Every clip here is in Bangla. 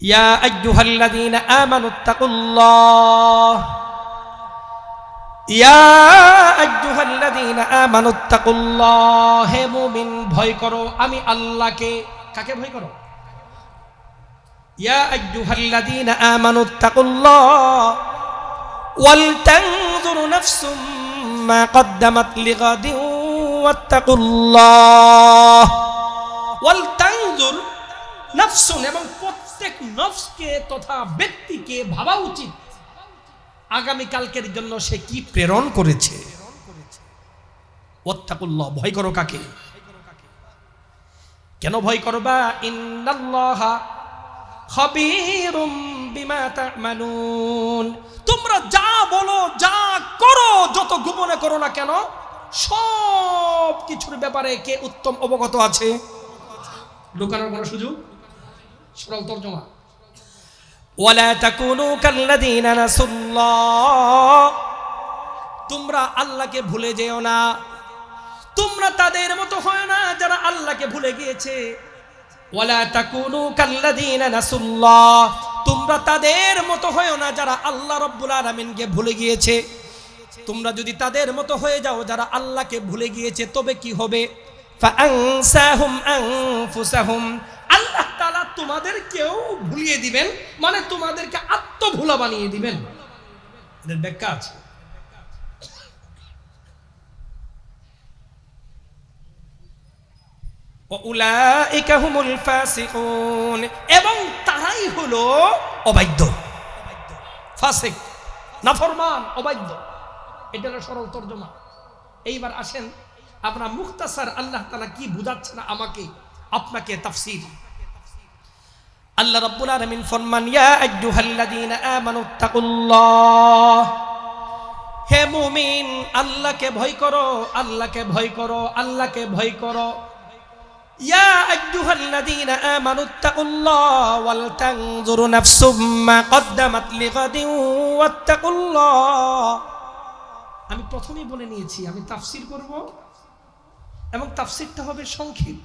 ইয়া আইয়ুহাল্লাযীনা আমানুত্তাকুল্লাহ ইয়া আইয়ুহাল্লাযীনা আমানুত্তাকুল্লাহ, হে মুমিন ভয় করো আমি আল্লাহকে। কাকে ভয় করো? ইয়া আইয়ুহাল্লাযীনা আমানুত্তাকুল্লাহ ওয়াল তানজুরু নাফসুম মা কদ্দামাত লিগাদিন ওয়াত্তাকুল্লাহ। ওয়াল তানজুর নাফসুন, এবং প্রত্যেক নফসকে তথা ব্যক্তিকে ভাবা উচিত আগামীকালকের জন্য সে কি প্রেরণ করেছে। ওয়াত্তাকুল্লাহ, ভয় করো কাকে? কেন ভয় করবা? ইন্নাল্লাহা খাবীরুম বিমা তা'মালুন, তোমরা যা বলো যা করো যত গোপনে করো না কেন সব কিছুর ব্যাপারে কে উত্তম অবগত আছে। লুকানোর কোনো সুযোগ? সরল তরজমা, ওয়ালা তাকুনু কাল্লাযীনা নাসুল্লাহ, তোমরা আল্লাহকে ভুলে যেও না, তোমরা তাদের মতো হয় না যারা আল্লাহকে ভুলে গিয়েছে। ওয়ালা তাকুনু কাল্লাযীনা নাসুল্লাহ, তোমরা তাদের মতো হয় না যারা আল্লাহ রাব্বুল আলামিনকে ভুলে গিয়েছে। তোমরা যদি তাদের মতো হয়ে যাও যারা আল্লাহকে ভুলে গিয়েছে, তবে কি হবে? ফাআনসাহুম আনফুসাহুম, আল্লাহ তাআলা তোমাদেরকেও ভুলিয়ে দিবেন, মানে তোমাদেরকে আত্মভোলা বানিয়ে দিবেন। এর ব্যাখ্যা আছে। ওয়াউলাইকা হুমুল ফাসিকুন, এবং তারাই হলো অবাধ্য, ফাসিক, নাফরমান, অবাধ্য। এটা হলো সরল তরজমা। এইবার আসেন আমরা মুখতাসার আল্লাহ তাআলা কি বুঝাচ্ছেন আমাকে আপনাকে তাফসীর। আল্লাহ রাব্বুল আলামিন ফরমান, ইয়া আইয়ুহাল্লাযীনা আমানুত্তাকুল্লাহ, হে মুমিন আল্লাহকে ভয় করো, আল্লাহকে ভয় করো, আল্লাহকে ভয় করো। ইয়া আইয়ুহাল্লাযীনা আমানুত্তাকুল্লাহ ওয়াল তানজুরু নাফসুম মা কদ্দামাত লিগাদিন ওয়াত্তাকুল্লাহ। আমি প্রথমেই বলে নিয়েছি আমি তাফসীর করব এবং তাফসীরটা হবে সংক্ষেপ।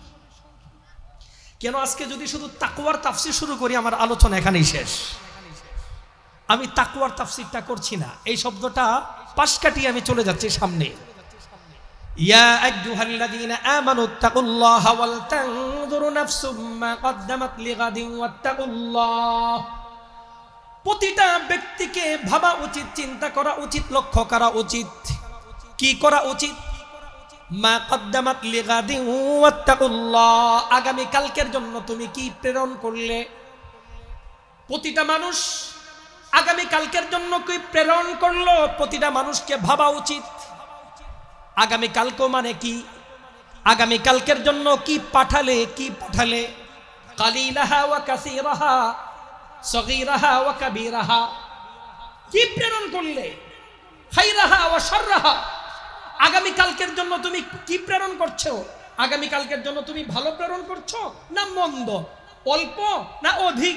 কেন আজকে যদি শুধু তাকওয়ার তাফসীর শুরু করি আমার আলোচনা এখানেই শেষ। আমি তাকওয়ার তাফসীরটা করছি না, এই শব্দটা পাশ কাটিয়ে আমি চলে যাচ্ছি সামনে। ইয়া আইয়ুহাল্লাযীনা আমানুত্তাকুল্লাহা ওয়াল তানজুরু নাফসুম মা কদ্দামাত লিগাদিন ওয়াত্তাকুল্লাহ, প্রতিটা ব্যক্তিকে ভাবা উচিত, চিন্তা করা উচিত, লক্ষ্য করা উচিত। কি করা উচিত? মা কদ্দামাত লিগাদিন ওয়াত্তাকুল্লাহ, আগামী কালকের জন্য তুমি কি প্রেরণ করলে। প্রতিটা মানুষ আগামী কালকের জন্য কি প্রেরণ করলো, প্রতিটা মানুষকে ভাবা উচিত। আগামী কালকে মানে কি? আগামী কালকের জন্য কি পাঠালে, কি পাঠালে। কালিলাহা ওয়া কাসীরাহা, সগীরাহা ওয়া কাবীরাহা, কি প্রেরণ করলে। খাইরাহা ওয়া শাররাহা, আগামী কালকের জন্য তুমি কি প্রেরণ করছো। আগামী কালকের জন্য তুমি ভালো প্রেরণ করছো না মন্দ, অল্প না অধিক,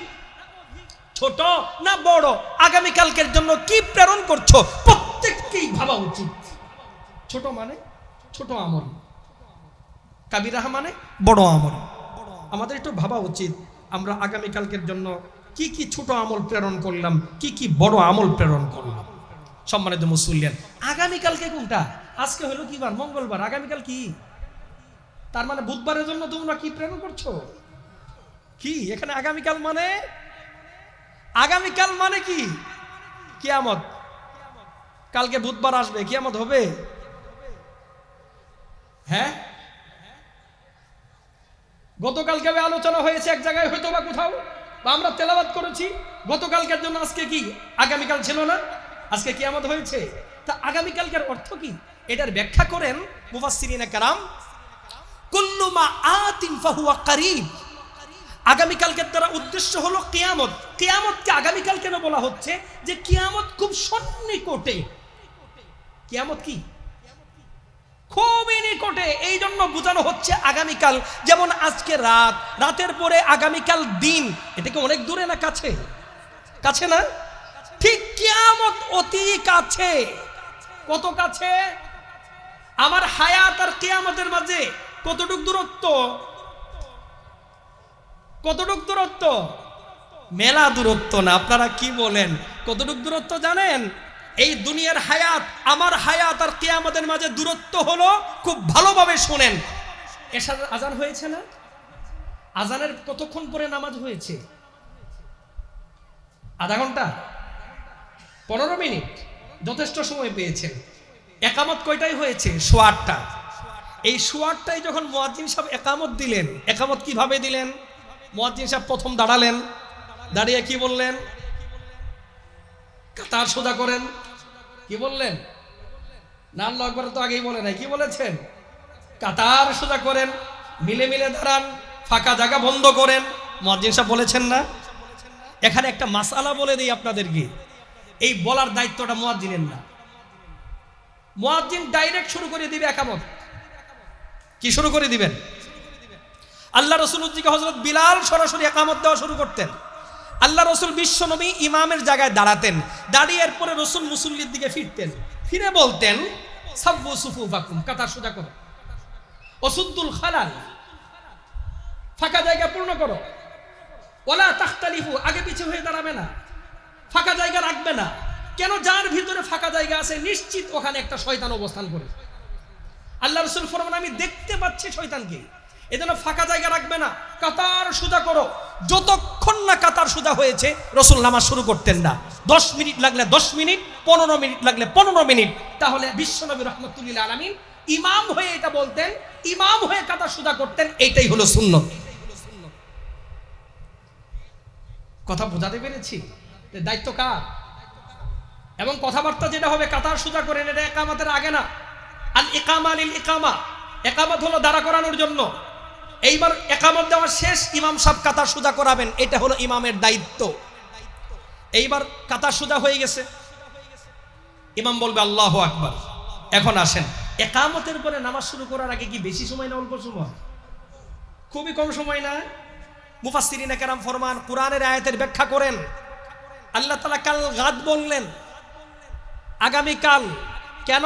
ছোট না বড়, আগামী কালকের জন্য কি প্রেরণ করছো প্রত্যেককেই ভাবা উচিত। ছোট মানে ছোট আমল, কাবিরাহা মানে বড় আমল। আমাদের একটু ভাবা উচিত আমরা আগামী কালকের জন্য কি কি ছোট আমল প্রেরণ করলাম, কি কি বড় আমল প্রেরণ করলাম। সম্মানিত মুসল্লিয়ান, আগামীকালকে কোনটা? আজকে হলো কি বার? মঙ্গলবার। আগামীকাল কি? তার মানে বুধবারের জন্য তোমরা কি প্রেরণ করছো? কি এখানে আগামীকাল মানে? আগামীকাল মানে কি? কিয়ামত। কালকে বুধবার আসবে, কিয়ামত হবে। হ্যাঁ, গতকালকে আলোচনা হয়েছে এক জায়গায়, হয়তো বা কোথাও, বা আমরা তেলাওয়াত করেছি। গতকালকের জন্য আজকে কি আগামীকাল ছিল না? আজকে কিয়ামত হয়েছে। তা আগামীকালকের অর্থ কি? এটার ব্যাখ্যা করেন মুফাসসিরিনে কেরাম, কুল্লু মা আতিন ফাহুয়া কারীব, আগামীকালকের দ্বারা উদ্দেশ্য হলো কিয়ামত। কিয়ামতকে আগামীকাল কেন বলা হচ্ছে? যে কিয়ামত খুব সন্নিকটে। কিয়ামত কি? খুবই নিকটে, এই জন্য বোঝানো হচ্ছে আগামীকাল। যেমন আজকে রাত, রাতের পরে আগামীকাল দিন, এটা কি অনেক দূরে না কাছে? কাছে না? ঠিক কিয়ামত অতি কাছে। কত কাছে? আমার হায়াত আর কিয়ামতের মাঝে কতটুক দূরত্ব? কতটুক দূরত্ব? মেলা দূরত্ব না। আপনারা কি বলেন? কতটুকু দূরত্ব জানেন? এই দুনিয়ার হায়াত, আমার হায়াত আর কিয়ামতের মাঝে দূরত্ব হলো, খুব ভালোভাবে শোনেন। এশার আজান হয়েছে না? আজানের কতক্ষণ পরে নামাজ হয়েছে? আধা ঘন্টা, 15 মিনিট, যথেষ্ট সময় পেয়েছেন। একামত কয়টাই হয়েছে? 8:15। এই 8:15টায় যখন মুয়াজ্জিন সাহেব একামত দিলেন, একামত কিভাবে দিলেন? মুয়াজ্জিন সাহেব প্রথম দাঁড়ালেন, দাঁড়িয়ে কি বললেন? কাতার সোজা করেন। কি বললেন? না, আল্লাহু আকবার তো আগেই বলে নাই, কি বলেছেন? কাতার সোজা করেন, মিলে মিলে দাঁড়ান, ফাঁকা জায়গা বন্ধ করেন। মুয়াজ্জিন সাহেব বলেছেন না? এখানে একটা মাসআলা বলে দিই আপনাদেরকে, এই বলার দায়িত্বটা মুয়াজ্জিনের না। মুয়াজ্জিন ডাইরেক্ট শুরু করে দিবে একামত। কি শুরু করে দিবেন? আল্লাহ রাসূল উদ্দিকে হযরত বিলাল সরাসরি একামত দেওয়া শুরু করতেন। আল্লাহ রাসূল বিশ্বনবী ইমামের জায়গায় দাঁড়াতেন, দাঁড়িয়ে এরপরে রাসূল মুসল্লির দিকে ফিরতেন, ফিরে বলতেন সাব্বু সুফুফাকুম, কাতার সোজা করো, ওসুদ্দুল খালাল, ফাঁকা জায়গা পূর্ণ করো, ওয়ালা তাখতালিফু, আগে পিছে হয়ে দাঁড়াবে না, ফাঁকা জায়গা রাখবে না। কেন? যার ভিতরে ফাঁকা জায়গা আছে নিশ্চিত ওখানে একটা শয়তান অবস্থান করে। আল্লাহ রাসূল ফরমান আমি দেখতে পাচ্ছি শয়তানকে, এজন্য ফাঁকা জায়গা রাখবে না, কাতার সোজা করো। যতক্ষণ না কাতার সোজা হয়েছে রাসূল নামাজ শুরু করতেন না। 10 মিনিট লাগলে 10 মিনিট, 15 মিনিট লাগলে 15 মিনিট। তাহলে বিশ্বনবী রাহমাতুল্লিল আলামিন ইমাম হয়ে এটা বলতেন, ইমাম হয়ে কাতার সোজা করতেন। এইটাই হলো সুন্নাত। কথা বোঝাতে পেরেছি? দায়িত্ব কার? এবং কথাবার্তা যেটা হবে কাতার সোজা করেন, এটা ইকামতের আগে না। আল ইকামা লিল ইকামা, ইকামত হলো দাঁড়া করানোর জন্য। এইবার ইকামত দেওয়া শেষ, ইমাম সাহেব কাতার সোজা করাবেন, এটা হলো ইমামের দায়িত্ব। এইবার কাতার সোজা হয়ে গেছে, ইমাম বলবে আল্লাহু আকবার। এখন আসেন, ইকামতের পরে নামাজ শুরু করার আগে কি বেশি সময় না অল্প সময়? খুবই কম সময় না? মুফাসসিরিনে কেরাম ফরমান, কোরআনের আয়াতের ব্যাখ্যা করেন, আল্লাহ তাআলা কাল গাদ বললেন, আগামীকাল। কেন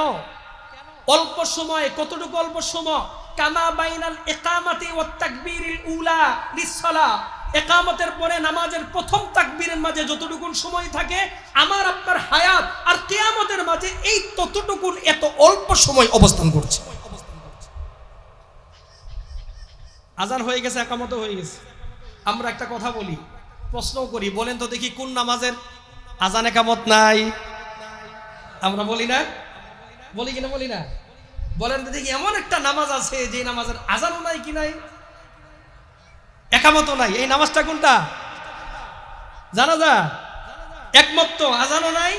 অল্প সময়? কতটুকু অল্প সময়? কামা বাইনাল ইকামাতি ওয়াত তাকবীরিল উলা লিসসালাহ, ইকামতের পরে নামাজের প্রথম তাকবীরের মাঝে যতটুকু সময় থাকে, আমার আপনার হায়াত আর কিয়ামতের মাঝে এই ততটুকু, এত অল্প সময় অবস্থান করছে। আজান হয়ে গেছে, ইকামত হয়ে গেছে। আমরা একটা কথা বলি, প্রশ্ন করি, বলেন তো দেখি কোন নামাজের আজান ইকামত নাই? আমরা বলি না? বলি কিনা বলি না? বলেন তো দেখি এমন একটা নামাজ আছে যে নামাজের আজানও নাই কি নাই, একামতও নাই। এই নামাজটা কোনটা? জানাজা। একমত তো, আজানও নাই।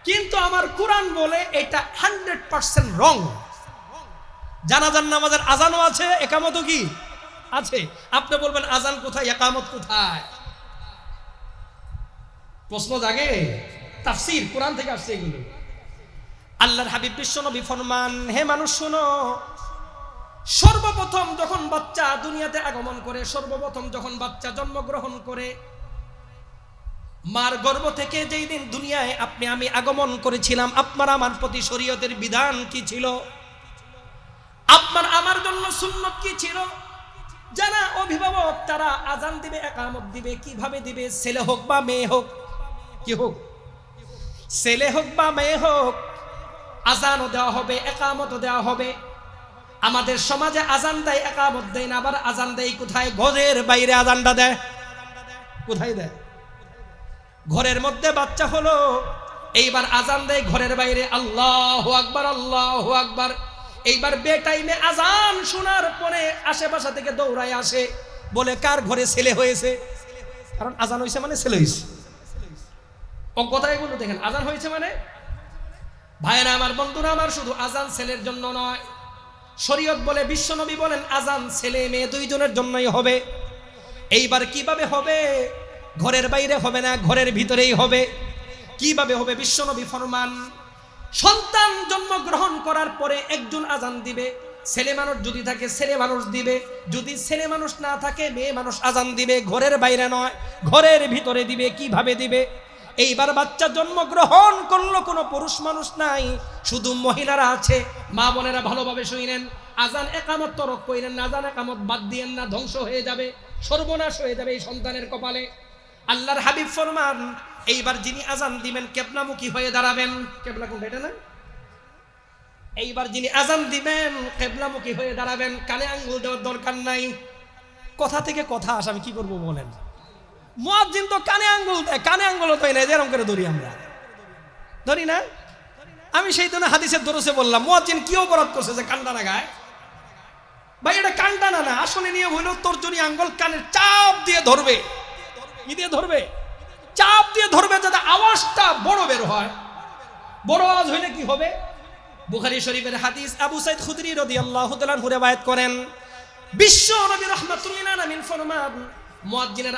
কিন্তু আমার কোরআন বলে এটা 100% রং। জানাজার নামাজের আজানও আছে, একামতও কি আছে। আপনি বলবেন আজান কোথায়, একামত কোথায়? প্রশ্ন জাগে। তাফসীর কোরআন থেকে আসছে এগুলো। আল্লাহর হাবিব বিশ্বনবী ফরমান, হে মানুষ শোনো, সর্বপ্রথম যখন বাচ্চা দুনিয়াতে আগমন করে, সর্বপ্রথম যখন বাচ্চা জন্মগ্রহণ করে, মার গর্ভ থেকে যেই দিন দুনিয়ায় আপনি আমি আগমন করেছিলাম, আপনার আমার প্রতি শরীয়তের বিধান কি ছিল? আপনার আমার জন্য সুন্নত কি ছিল? যারা অভিভাবক তারা আজান দিবে, ইকামত দিবে। কিভাবে দিবে? ছেলে হোক বা মেয়ে হোক, কি হোক, ছেলে হোক বা মেয়ে হোক, আজানও দেওয়া হবে, ইকামতও দেওয়া হবে। আমাদের সমাজে আজান দেয়, ইকামত দেয় না। আবার আজান দেয় কোথায়? ঘরের বাইরে আজানটা দেয়। কোথায় দেয়? ঘরের মধ্যে বাচ্চা হলো, এইবার আজান দেয় ঘরের বাইরে, আল্লাহু আকবার, আল্লাহু আকবার। এইবার বে টাইমে আজান শোনার পরে আশেপাশে থেকে দৌড়ায় আসে, বলে কার ঘরে ছেলে হয়েছে? কারণ আজান হয়েছে মানে ছেলে হয়েছে। ও কথাই বলো, দেখেন আজান হয়েছে মানে। ভাইরা আমার, বন্ধুরা আমার, শুধু আজান ছেলের জন্য নয়, শরীয়ত বলে, বিশ্বনবী বলেন আজান ছেলে মেয়ে দুইজনের জন্যই হবে। এইবার কিভাবে হবে? ঘরের বাইরে হবে না, ঘরের ভিতরেই হবে। কিভাবে হবে? বিশ্বনবী ফরমান, সন্তান জন্মগ্রহণ করার পরে একজন আজান দিবে। ছেলে মানুষ যদি থাকে ছেলে মানুষ দিবে, যদি ছেলে মানুষ না থাকে মেয়ে মানুষ আজান দিবে। ঘরের বাইরে নয়, ঘরের ভিতরে দিবে। কিভাবে দিবে? এইবার বাচ্চা জন্মগ্রহণ করলো, কোনো পুরুষ মানুষ নাই, শুধু মহিলারা আছে। মা বোনেরা ভালোভাবে শুনেন, আজান ইকামত তরক কইরেন না, আজান ইকামত বাদ দিয়েন না, ধ্বংস হয়ে যাবে, সর্বনাশ হয়ে যাবে এই সন্তানের কপালে। আল্লাহর হাবিব ফরমান এইবার যিনি আজান দিবেন কিবলামুখী হয়ে দাঁড়াবেন। কিবলা কোনটা, এটা না? এইবার যিনি আজান দিবেন কিবলামুখী হয়ে দাঁড়াবেন, কানে আঙ্গুল দেওয়ার দরকার নাই। কথা থেকে কথা আসে, আমি কি করব বলেন? মুয়াজ্জিন তো কানে আঙ্গুল দেয়, কানে আঙ্গুল তো নাই, এরকম করে ধরি, আমরা ধরি না? আমি সেই জন্য হাদিসের দরসে বললাম মুয়াজ্জিন কি অপরাধ করছে যে কান টানা গায়? ভাই এটা কান টানা না, আসলে নিয়ম হইল তর্জনী আঙ্গুল কানের চাপ দিয়ে ধরবে। কি দিয়ে ধরবে? চাপ দিয়ে ধরবে, যাতে আওয়াজটা বড় বের হয়। বড় আওয়াজ হইলে কি হবে? বুখারী শরীফের হাদিস, আবু সাঈদ খুদরি রাদিয়াল্লাহু তাআলা আনহু riwayat করেন, বিশ্ব নবী রাহমাতুল লিল আলামিন ফরমান, মুয়াজ্জিনের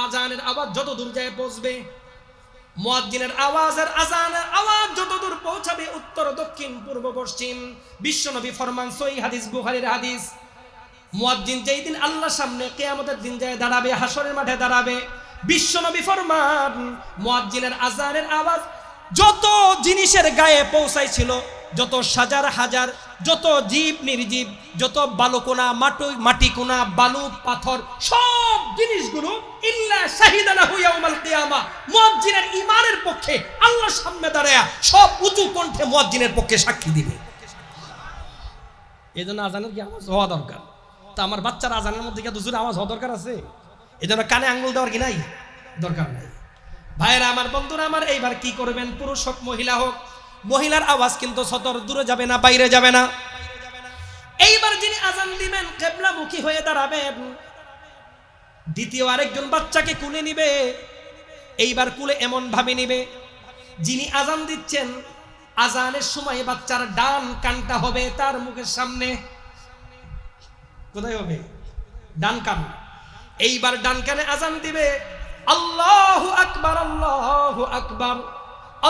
আজানের আওয়াজ যত দূর যায় পৌঁছবে, মুয়াজ্জিনের আজানের আওয়াজ যত দূর পৌঁছাবে, উত্তর দক্ষিণ পূর্ব পশ্চিম, বিশ্ব নবী ফরমান, সহিহ হাদিস, বুখারীর হাদিস, মুয়াজ্জিন যেই দিন আল্লাহর সামনে কিয়ামতের দিন যায় দাঁড়াবে, হাসরের মাঠে দাঁড়াবে, বিশ্ব নবী ফরমান মুয়াজ্জিনের আজানের আওয়াজ যত জিনিসের গায়ে পৌঁছাইছিল, যত হাজার হাজার, যত জীব নির্জীব, যত বালুকোনা মাটিকোনা বালু পাথর, সব জিনিসগুলো ইল্লা শাহিদানাহু ইয়াউমাল কিয়ামা, মুয়াজ্জিনের ঈমানের পক্ষে আল্লাহর সামনে দাঁড়ায়া সব উঁচু কণ্ঠে মুয়াজ্জিনের পক্ষে সাক্ষী দিবে। এজন্য আজানের কি আওয়াজ হওয়া দরকার। তা আমার বাচ্চার আজানের মধ্যে কি দুজোরে আওয়াজ হওয়া দরকার আছে? এজন্য কানে আঙ্গুল দেওয়ার কি নাই? দরকার নাই। ভাইরা আমার, বন্ধুরা আমার, এইবার কি করবেন? পুরুষ হোক মহিলা হোক, মহিলার আওয়াজ কিন্তু সতর দূরে যাবে না, বাইরে যাবে না। এইবার যিনি আজান দিবেন কিবলামুখী হয়ে দাঁড়াবেন, দ্বিতীয় আরেকজন বাচ্চাকে কুলে নিবে। এইবার কুলে এমন ভাবে নিবে, যিনি আজান দিচ্ছেন আজানের সময় বাচ্চার ডান কানটা হবে তার মুখের সামনে। কোথায় হবে? ডান কান। এইবার ডান কানে আজান দিবে, আল্লাহু আকবার, আল্লাহু আকবার,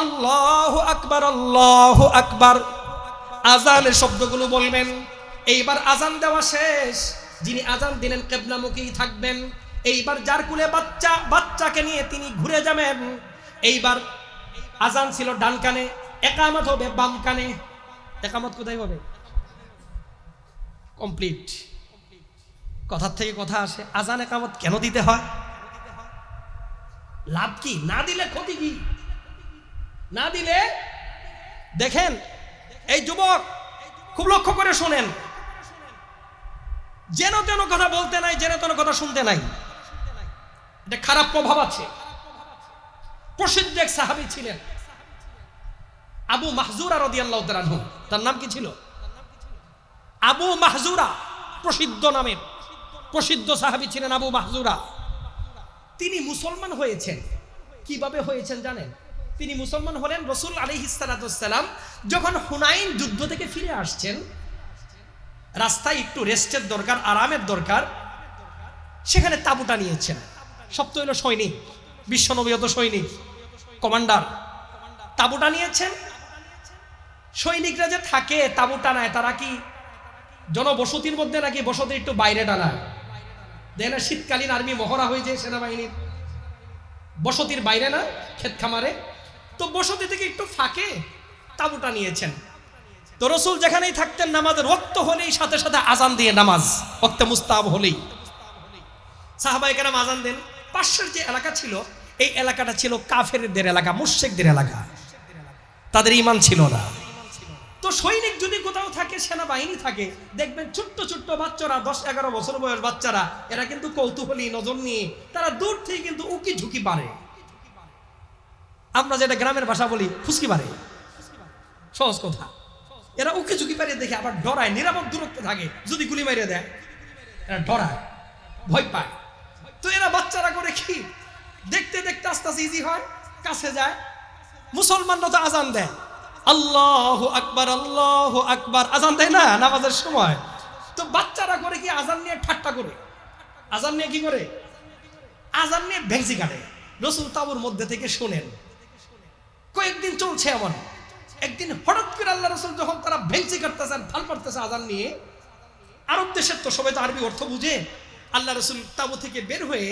আল্লাহু আকবার, আল্লাহু আকবার, আজানের শব্দগুলো বলবেন। এইবার আজান দেওয়া শেষ, যিনি আজান দিলেন কিবলামুখী থাকবেন। এইবার যার কুলে বাচ্চাকে নিয়ে তিনি ঘুরে যাবেন। এইবার আজান ছিল ডান কানে, ইকামত হবে বাম কানে। ইকামত কোথায় হবে? কমপ্লিট। কথার থেকে কথা আসে, আজান ইকামত কেন দিতে হয়? লাভ কি? না দিলে ক্ষতি কি? না দিলে দেখেন, এই যুবক খুব লক্ষ্য করে শোনেন, যেন তেন কথা বলতে নাই, যেন তেন কথা শুনতে নাই, এটা খারাপ প্রভাব আছে। প্রসিদ্ধ এক সাহাবী ছিলেন আবু মাহজুরা রাদিয়াল্লাহু তাআলা আনহু। তার নাম কি ছিল? আবু মাহজুরা, প্রসিদ্ধ নামে প্রসিদ্ধ সাহাবী ছিলেন আবু মাহজুরা। তিনি মুসলমান হয়েছেন। কিভাবে হয়েছেন জানেন? তিনি মুসলমান হলেন রাসূল আলাইহিস সালাতু ওয়াস সালাম যখন হুনাইন যুদ্ধ থেকে ফিরে আসছেন, রাস্তায় একটু রেস্টের দরকার, আরামের দরকার, সেখানে তাঁবুটা নিয়েছেন। সব তো হলো সৈনিক, বিশ্বনবী তো সৈনিক, কমান্ডার। তাঁবুটা নিয়েছেন। সৈনিকরা যে থাকে তাঁবুটা নেয়, তারা কি জনবসতির মধ্যে নাকি বসতির একটু বাইরে টানায়? দেখেন না, শীতকালীন আর্মি মহড়া হয়ে যায় সেনাবাহিনীর, বসতির বাইরে না, ক্ষেত খামারে। তো বসতি থেকে একটু ফাঁকে তাঁবুটা নিয়েছেন। তো রাসূল যেখানেই থাকতেন, নামাজের ওয়াক্ত হলেই সাথে সাথে আজান দিয়ে, নামাজ ওয়াক্তে মুস্তাহাব হলেই সাহাবায়ে কেরাম আজান দেন। পাশের যে এলাকা ছিল, এই এলাকাটা ছিল কাফেরদের এলাকা, মুশরিকদের এলাকা, তাদের ঈমান ছিল না। তো সৈনিক যদি কোথাও থাকে, সেনাবাহিনী থাকে, দেখবেন ছোট্ট ছোট্ট বাচ্চারা, 10-11 বছর বয়স বাচ্চারা, এরা কিন্তু কৌতূহলী নজর নিয়ে তারা দূর থেকে কিন্তু উকি ঝুঁকি পারে। আমরা যেটা গ্রামের ভাষা বলি, ফুসকি পারে, সহজ কথা। এরা উকি ঝুঁকি পারে দেখে আবার ডরায়, নিরাপদ দূরত্বে থাকে, যদি গুলি মারিয়ে দেয় এরা ডরায়, ভয় পায়। তো এরা বাচ্চারা করে কি, দেখতে দেখতে আস্তে আস্তে ইজি হয়, কাছে যায়। মুসলমানরা তো আজান দেয়, আল্লাহু আকবার, আল্লাহু আকবার, আজান দেয় না নামাজের সময়। তো বাচ্চারা করে কি, আজান নিয়ে ঠাট্টা করে, আজান নিয়ে কি করে, আজান নিয়ে ভেংসি কাটে। রাসূল তাঁবুর মধ্যে থেকে শুনেন। কয়েকদিন চলছে এমন। একদিন হঠাৎ করে আল্লাহ রাসূল যখন তারা ভেংসি কাটতেছেন, ফাল পারতেছে আজান নিয়ে, আরব দেশের তো সবাই তো আরবি অর্থ বুঝে, আল্লাহ রাসূল তাঁবু থেকে বের হয়ে,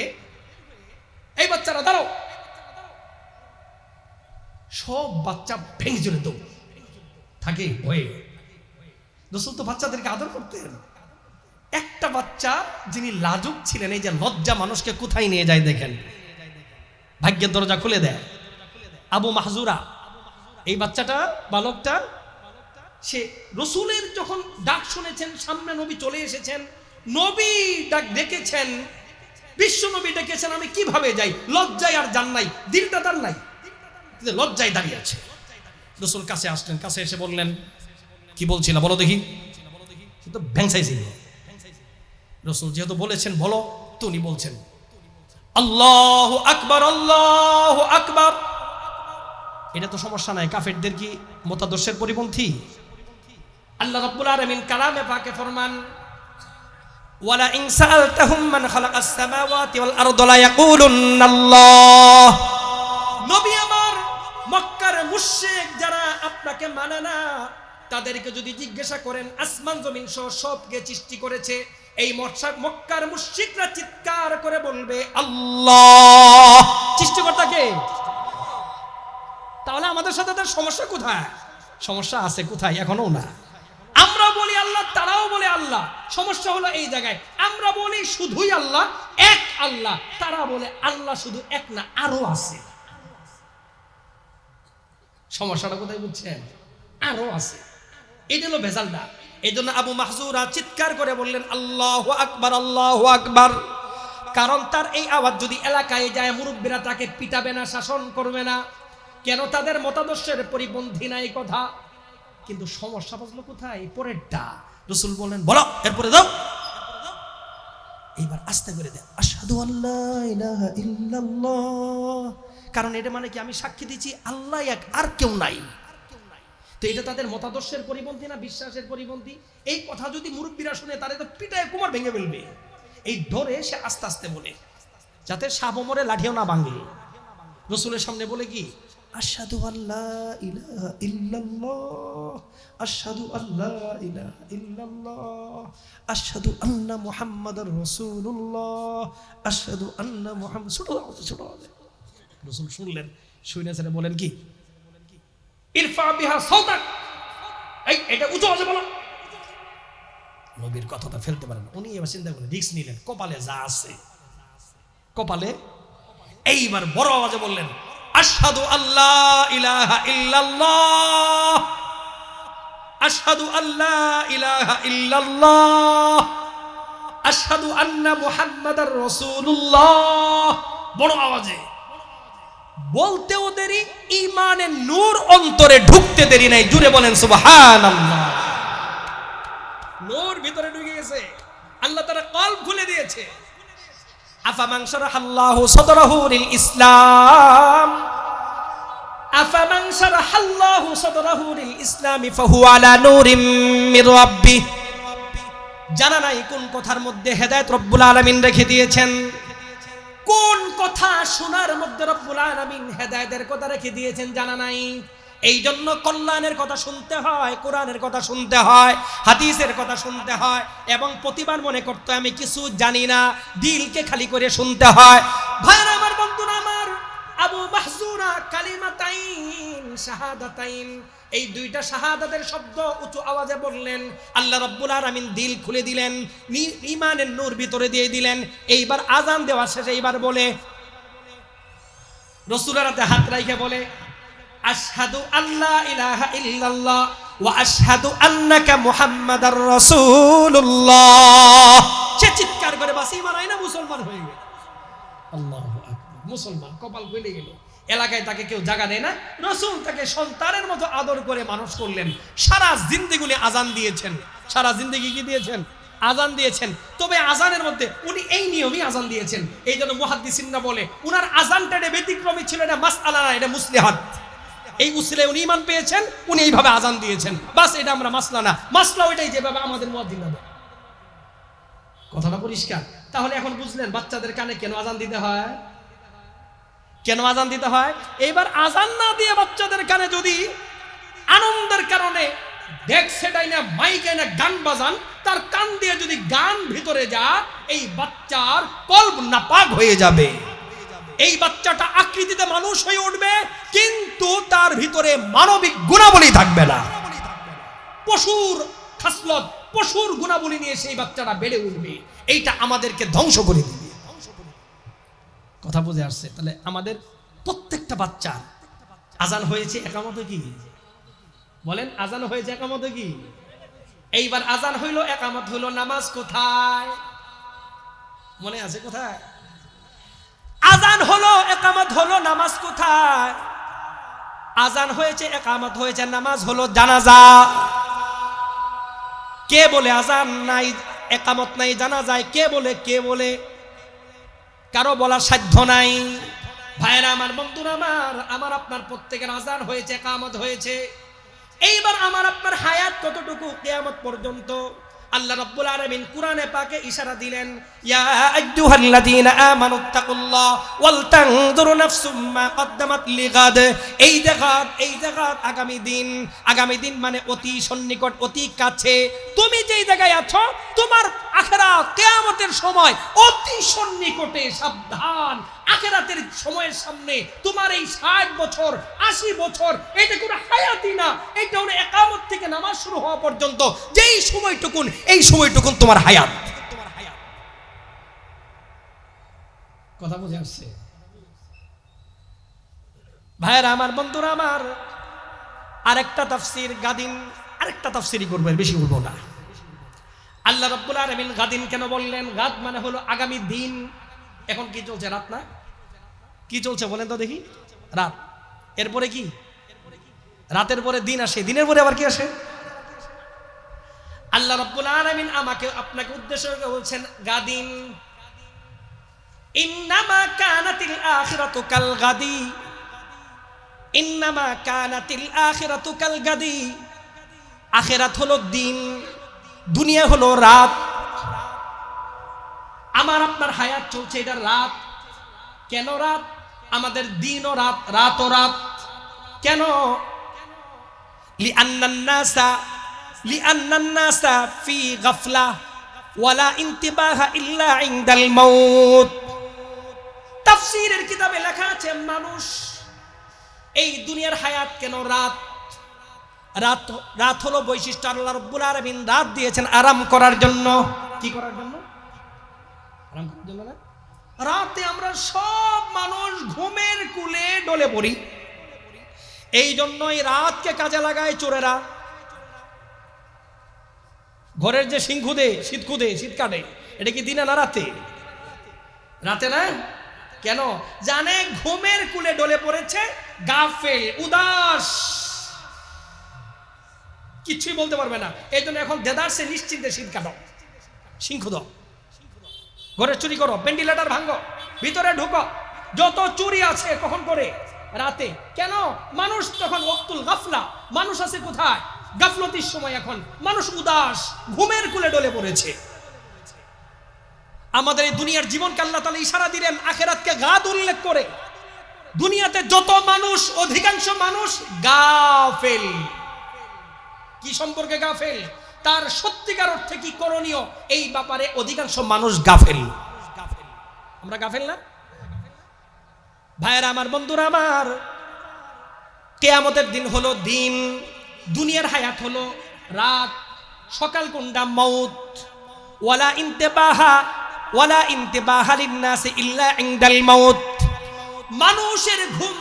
এই বাচ্চারা দাঁড়াও, সব বাচ্চা ভেঙে চলে দৌড় থাকে ভয়ে। রাসূল তো বাচ্চাদেরকে আদর করতেন। একটা বাচ্চা যিনি লাজুক ছিলেন, এই যে লজ্জা মানুষকে কোথায় নিয়ে যায় দেখেন, ভাগ্যের দরজা খুলে দেয়। আবু মাহজুরা, এই বাচ্চাটা, বালকটা, সে রসুলের যখন ডাক শুনেছেন, সামনে নবী চলে এসেছেন, নবী ডাক ডেকেছেন, বিশ্ব নবী ডেকেছেন, আমি কিভাবে যাই, লজ্জায় আর জান নাই, দিলটা তার নাই, লজ্জায় দাঁড়িয়ে আছে। রসুল কাছে আসলেন, কাছে এসে বললেন, কি বলছিল বলো দেখি। সে তো ভ্যাংসাইছিল। রসুল যেহেতু বলেছেন বলো, তো উনি বলছেন আল্লাহু আকবার, আল্লাহু আকবার। এটা তো সমস্যা নাই, কাফেরদের কি মতাদর্শের পরিপন্থী? আল্লাহ রাব্বুল আলামিন কালামে পাকে ফরমান, ওয়ালা ইন সাআলতাহুম মান খালাকাস সামাওয়াতি ওয়াল আরদা লা ইয়াকুলুন্না আল্লাহ। নবী আমার, মক্কার মুশরিক যারা আপনাকে মানে না, তাদেরকে যদি জিজ্ঞাসা করেন আসমান জমিন সহ সবকে সৃষ্টি করেছে, এই মক্কার মুশরিকরা চিৎকার করে বলবে আল্লাহ। সৃষ্টিকর্তা কে? তাহলে আমাদের সাথে তার সমস্যা কোথায়? সমস্যা আছে কোথায়? এখনো না। আমরা বলি আল্লাহ, তারাও বলে আল্লাহ। সমস্যা হলো এই জায়গায়, আমরা বলি শুধুই আল্লাহ, এক আল্লাহ, তারা বলে আল্লাহ শুধু এক না, আরো আছে। সমস্যাটা কোথায় বুঝছেন? আরো আছে। এই হলো ভেজালটা। এই জন্য আবু মাহজুরা চিৎকার করে বললেন আল্লাহু আকবার, আল্লাহু আকবার। কারণ তার এই আওয়াজ যদি এলাকায় যায়, মুরব্বীরা তাকে পিটাবে না, শাসন করবে না। কেন? তাদের মতাদর্শের পরিপন্থী নাই কথা। কিন্তু সমস্যা বুঝলো কোথায়? পরেরটা। রাসূল বলেন বলো, এরপরে দাও, এইবার আস্তে করে দেন আশহাদু আল্লা ইলাহা ইল্লাল্লাহ। কারণ এটা মানে কি? আমি সাক্ষী দিচ্ছি আল্লাহ এক, আর কেউ নাই। তো এটা তাদের মতাদর্শের পরিপন্থী না বিশ্বাসের পরিপন্থী? এই কথা যদি মুরব্বীরা শুনে, তারে তো পিটায় কুমার ভেঙে ফেলবে। এই ধরে সে আস্তে আস্তে বলে, যাতে সাপ ওমরে লাঠিও না ভাঙে। রাসূলের সামনে বলে কি আশহাদু আল্লা ইলাহা ইল্লাল্লাহ, আশহাদু আল্লা ইলাহা ইল্লাল্লাহ, আশহাদু আন্না মুহাম্মাদার রাসূলুল্লাহ, আশহাদু আন্না মুহাম্মাদ। ছোট রাসূল শুনলেন, শুনে সেটা বলেন কি ইরফা বিহা সাওতাক, এই এটা উঁচু আওয়াজে বলো। নবীর কথাটা ফেলতে পারেন উনি। এবার চিন্তা করেন, রিস্ক নিলেন, কপালে যা আছে কপালে। এইবার বড় আওয়াজে বললেন আশহাদু আল্লা ইলাহা ইল্লাল্লাহ, আশহাদু আল্লা ইলাহা ইল্লাল্লাহ, আশহাদু আন্না মুহাম্মাদার রাসূলুল্লাহ। বড় আওয়াজে বলতেও দেরি, ঈমানের নূর অন্তরে ঢুকতে দেরি নাই। জুড়ে বলেন সুবহানাল্লাহ। নূর ভিতরে ঢুকে গেছে, আল্লাহ তাআলা কলব খুলে দিয়েছে। আফামান শারাহাল্লাহু সাদরাহু লিল ইসলাম, আফামান শারাহাল্লাহু সাদরাহু লিল ইসলাম ফাহুয়া আলা নূরিম মির রাব্বিহ। জানা নাই কোন কথার মধ্যে হেদায়েত রব্বুল আলামিন রেখে দিয়েছেন, কোন কথা শোনার মধ্যে রব্বুল আলামিন হেদায়েতের কথা রেখে দিয়েছেন জানা নাই। এই জন্য কল্যাণের কথা শুনতে হয়, কোরআনের কথা শুনতে হয়, হাদিসের কথা শুনতে হয়, এবং প্রতিবার মনে করতে আমি কিছু জানি না, দিলকে খালি করে শুনতে হয়। ভাইরা আমার, বন্ধুরা আমার, আবু মাহজুরা কালিমাতাইন শাহাদাতাইন, এই দুইটা শাহাদাতের শব্দ উঁচু আওয়াজে বললেন। আল্লাহ রাব্বুল আলামিন দিল খুলে দিলেন, ঈমানের নূর ভিতরে দিয়ে দিলেন। এইবার আযান দেওয়া শেষে এইবার বলে, রাসূলের হাতে হাত রাখে বলে আশহাদু আল্লা ইলাহা ইল্লাল্লাহ ওয়া আশহাদু আন্নাকা মুহাম্মাদার রাসূলুল্লাহ। সে চিৎকার করে বাস ঈমান আইনা মুসলমান হয়ে গেল। আল্লাহু আকবার, মুসলমান, কপাল খুলে গেল। এলাকায় তাকে কেউ জায়গা দেয় না। রাসূল তাকে সন্তানের মতো আদর করে মানুষ করলেন। সারা জিন্দেগি আজান দিয়েছেন, সারা জিন্দেগি কি দিয়েছেন? আজান দিয়েছেন। তবে আজানের মধ্যে উনি এই নিয়মই আজান দিয়েছেন। এই জন্য মুহাদ্দিসিনরা বলে উনার আজানটা ব্যতিক্রমী ছিল, এটা মাসআলা না, এটা মুসলিহাত। এই উসিলায় উনি ঈমান পেয়েছেন, উনি এইভাবে আজান দিয়েছেন, বাস। এটা আমরা মাসলা না, মাসলা ওইটাই যেভাবে আমাদের মুয়াজ্জিন দেয়। কথাটা পরিষ্কার? তাহলে এখন বুঝলেন বাচ্চাদের কানে কেন আজান দিতে হয়, কেন আজান দিতে হয়। এইবার আজান না দিয়ে বাচ্চাদের কানে যদি আনন্দের কারণে দেখ সেটাই না, মাইকে না, গান বাজান, তার কান দিয়ে যদি গান ভিতরে যা, এই বাচ্চার কলব নাপাক হয়ে যাবে। এই বাচ্চাটা আকৃতিতে মানুষ হয়ে উঠবে, কিন্তু তার ভিতরে মানবিক গুণাবলী থাকবে না। পশুর খাসলত, পশুর গুণাবলী নিয়ে সেই বাচ্চাটা বেড়ে উঠবে। এইটা আমাদেরকে ধ্বংস করে দিবে। কথা বুঝে আসছে? তাহলে আমাদের প্রত্যেকটা বাচ্চা আজান হয়েছে একামতে কি বলেন? আজান হয়েছে একামতে কি? এইবার আজান হইল, একামত হইল, নামাজ কোথায়? মনে আছে কোথায়? আজান হলো, একামত হলো, নামাজ কোথায়? আজান হয়েছে, একামত হয়েছে, নামাজ হলো জানাজা। কে বলে আজান নাই, একামত নাই, জানাজায় কে বলে? কে বলে? কারো বলার সাধ্য নাই। ভাইরা আমার, বন্ধুরা আমার আপনার প্রত্যেকের আজান হয়েছে, একামত হয়েছে। এইবার আমার আপনার হায়াত কতটুকু কিয়ামত পর্যন্ত? আল্লাহ রাব্বুল আলামিন কুরআনে পাকে ইশারা দিলেন, ইয়া আইয়ুহাল্লাযীনা আমানুত্তাকুল্লাহ ওয়াল তানজুর নাফসুম মা কদ্দামাত লিগাদ। এই জায়গা আগামী দিন মানে অতি সন্নিকট, অতি কাছে। তুমি যেই জায়গায় আছো, তোমার আখিরাত কিয়ামতের সময় অতি সন্নিকটে। সাবধান, আখিরাতের সময়ের সামনে তোমার এই 60 বছর 80 বছর, এটা কোনো হায়াতই না, এটা হলো ইকামত থেকে নামাজ শুরু হওয়া পর্যন্ত যেই সময়টুকুন, এই সময়টুকুন তোমার হায়াত। কথা বুঝে আসছে? ভাইরা আমার, বন্ধুরা আমার, আরেকটা তাফসীর গাদিন, আরেকটা তাফসীরই করবো, বেশি বলবো না। আল্লাহ রাব্বুল আলামিন গাদিন কেন বললেন? গাদ মানে হলো আগামী দিন। এখন কি চলছে? রাত না? কি চলছে বলেন তো দেখি? রাত। এরপরে কি? রাতের পরে দিন আসে, দিনের পরে আবার কি আসে? আল্লাহ রাব্বুল আলামিন আমাকে আপনাকে উদ্দেশ্য করে বলছেন গাদিন। ইন্নামা কানাতিল আখিরাতু কাল গাদি, ইন্নামা কানাতিল আখিরাতু কাল গাদি। আখিরাত হলো দিন, দুনিয়া হলো রাত। আমার আপনার হায়াত চলছে, এটা রাত। কেন রাত? আমাদের দিনও রাত, রাতও রাত। কেন? লিআন্নান নাসা ফি গাফলা ওয়ালা ইনতিবাহা ইল্লা ইনদাল মাউত। তাফসীরের কিতাবে লেখা আছে, মানুষ এই দুনিয়ার হায়াত কেন রাত? রাত হলো বৈশিষ্ট্য। আল্লাহ রাব্বুল আলামিন রাত দিয়েছেন আরাম করার জন্য। কি করার জন্য? আরাম করার জন্য না? রাতে আমরা সব মানুষ ঘুমের কুলে ডলে পড়ি। এই জন্যই রাতকে কাজে লাগায় চোরেরা। ঘরের যে শীত কাটে, এটা কি দিনে না রাতে? রাতে না? কেন? জানে ঘুমের কুলে ডলে পড়েছে, গাফেল, উদাস, কিছুই বলতে পারবে না। এই জন্য এখন দেদারসে নিশ্চিন্তে শীত কাটো, শৃঙ্খুদ, ঘরে চুরি করো, ভেন্টিলেটর ভাঙো, ভিতরে ঢুকো। যত চুরি আছে কখন করে? রাতে। কেন? মানুষ তখন ওয়াক্তুল গাফলা, মানুষ আছে কোথায়? গাফলতির সময়। এখন মানুষ উদাস, ঘুমের কুলে ডলে পড়েছে। আমাদের এই দুনিয়ার জীবনকে আল্লাহ তাআলা ইশারা দিলেন আখিরাতকে গাদ উল্লেখ করে। দুনিয়াতে যত মানুষ, অধিকাংশ মানুষ গাফেল। কি সম্পর্কে গাফেল? তার সত্যিকার অর্থে কি করণীয়, এই ব্যাপারে অধিকাংশ মানুষ গাফেল। আমরা গাফেল না? ভাইয়েরা আমার, বন্ধুরা আমার, কিয়ামতের দিন হলো দিন, দুনিয়ার হায়াত হলো রাত। সকাল কোনটা? মাউত। ওয়ালা ইনতিবাহা লিন-নাসি ইল্লা ইনদাল মাউত। মানুষের ঘুম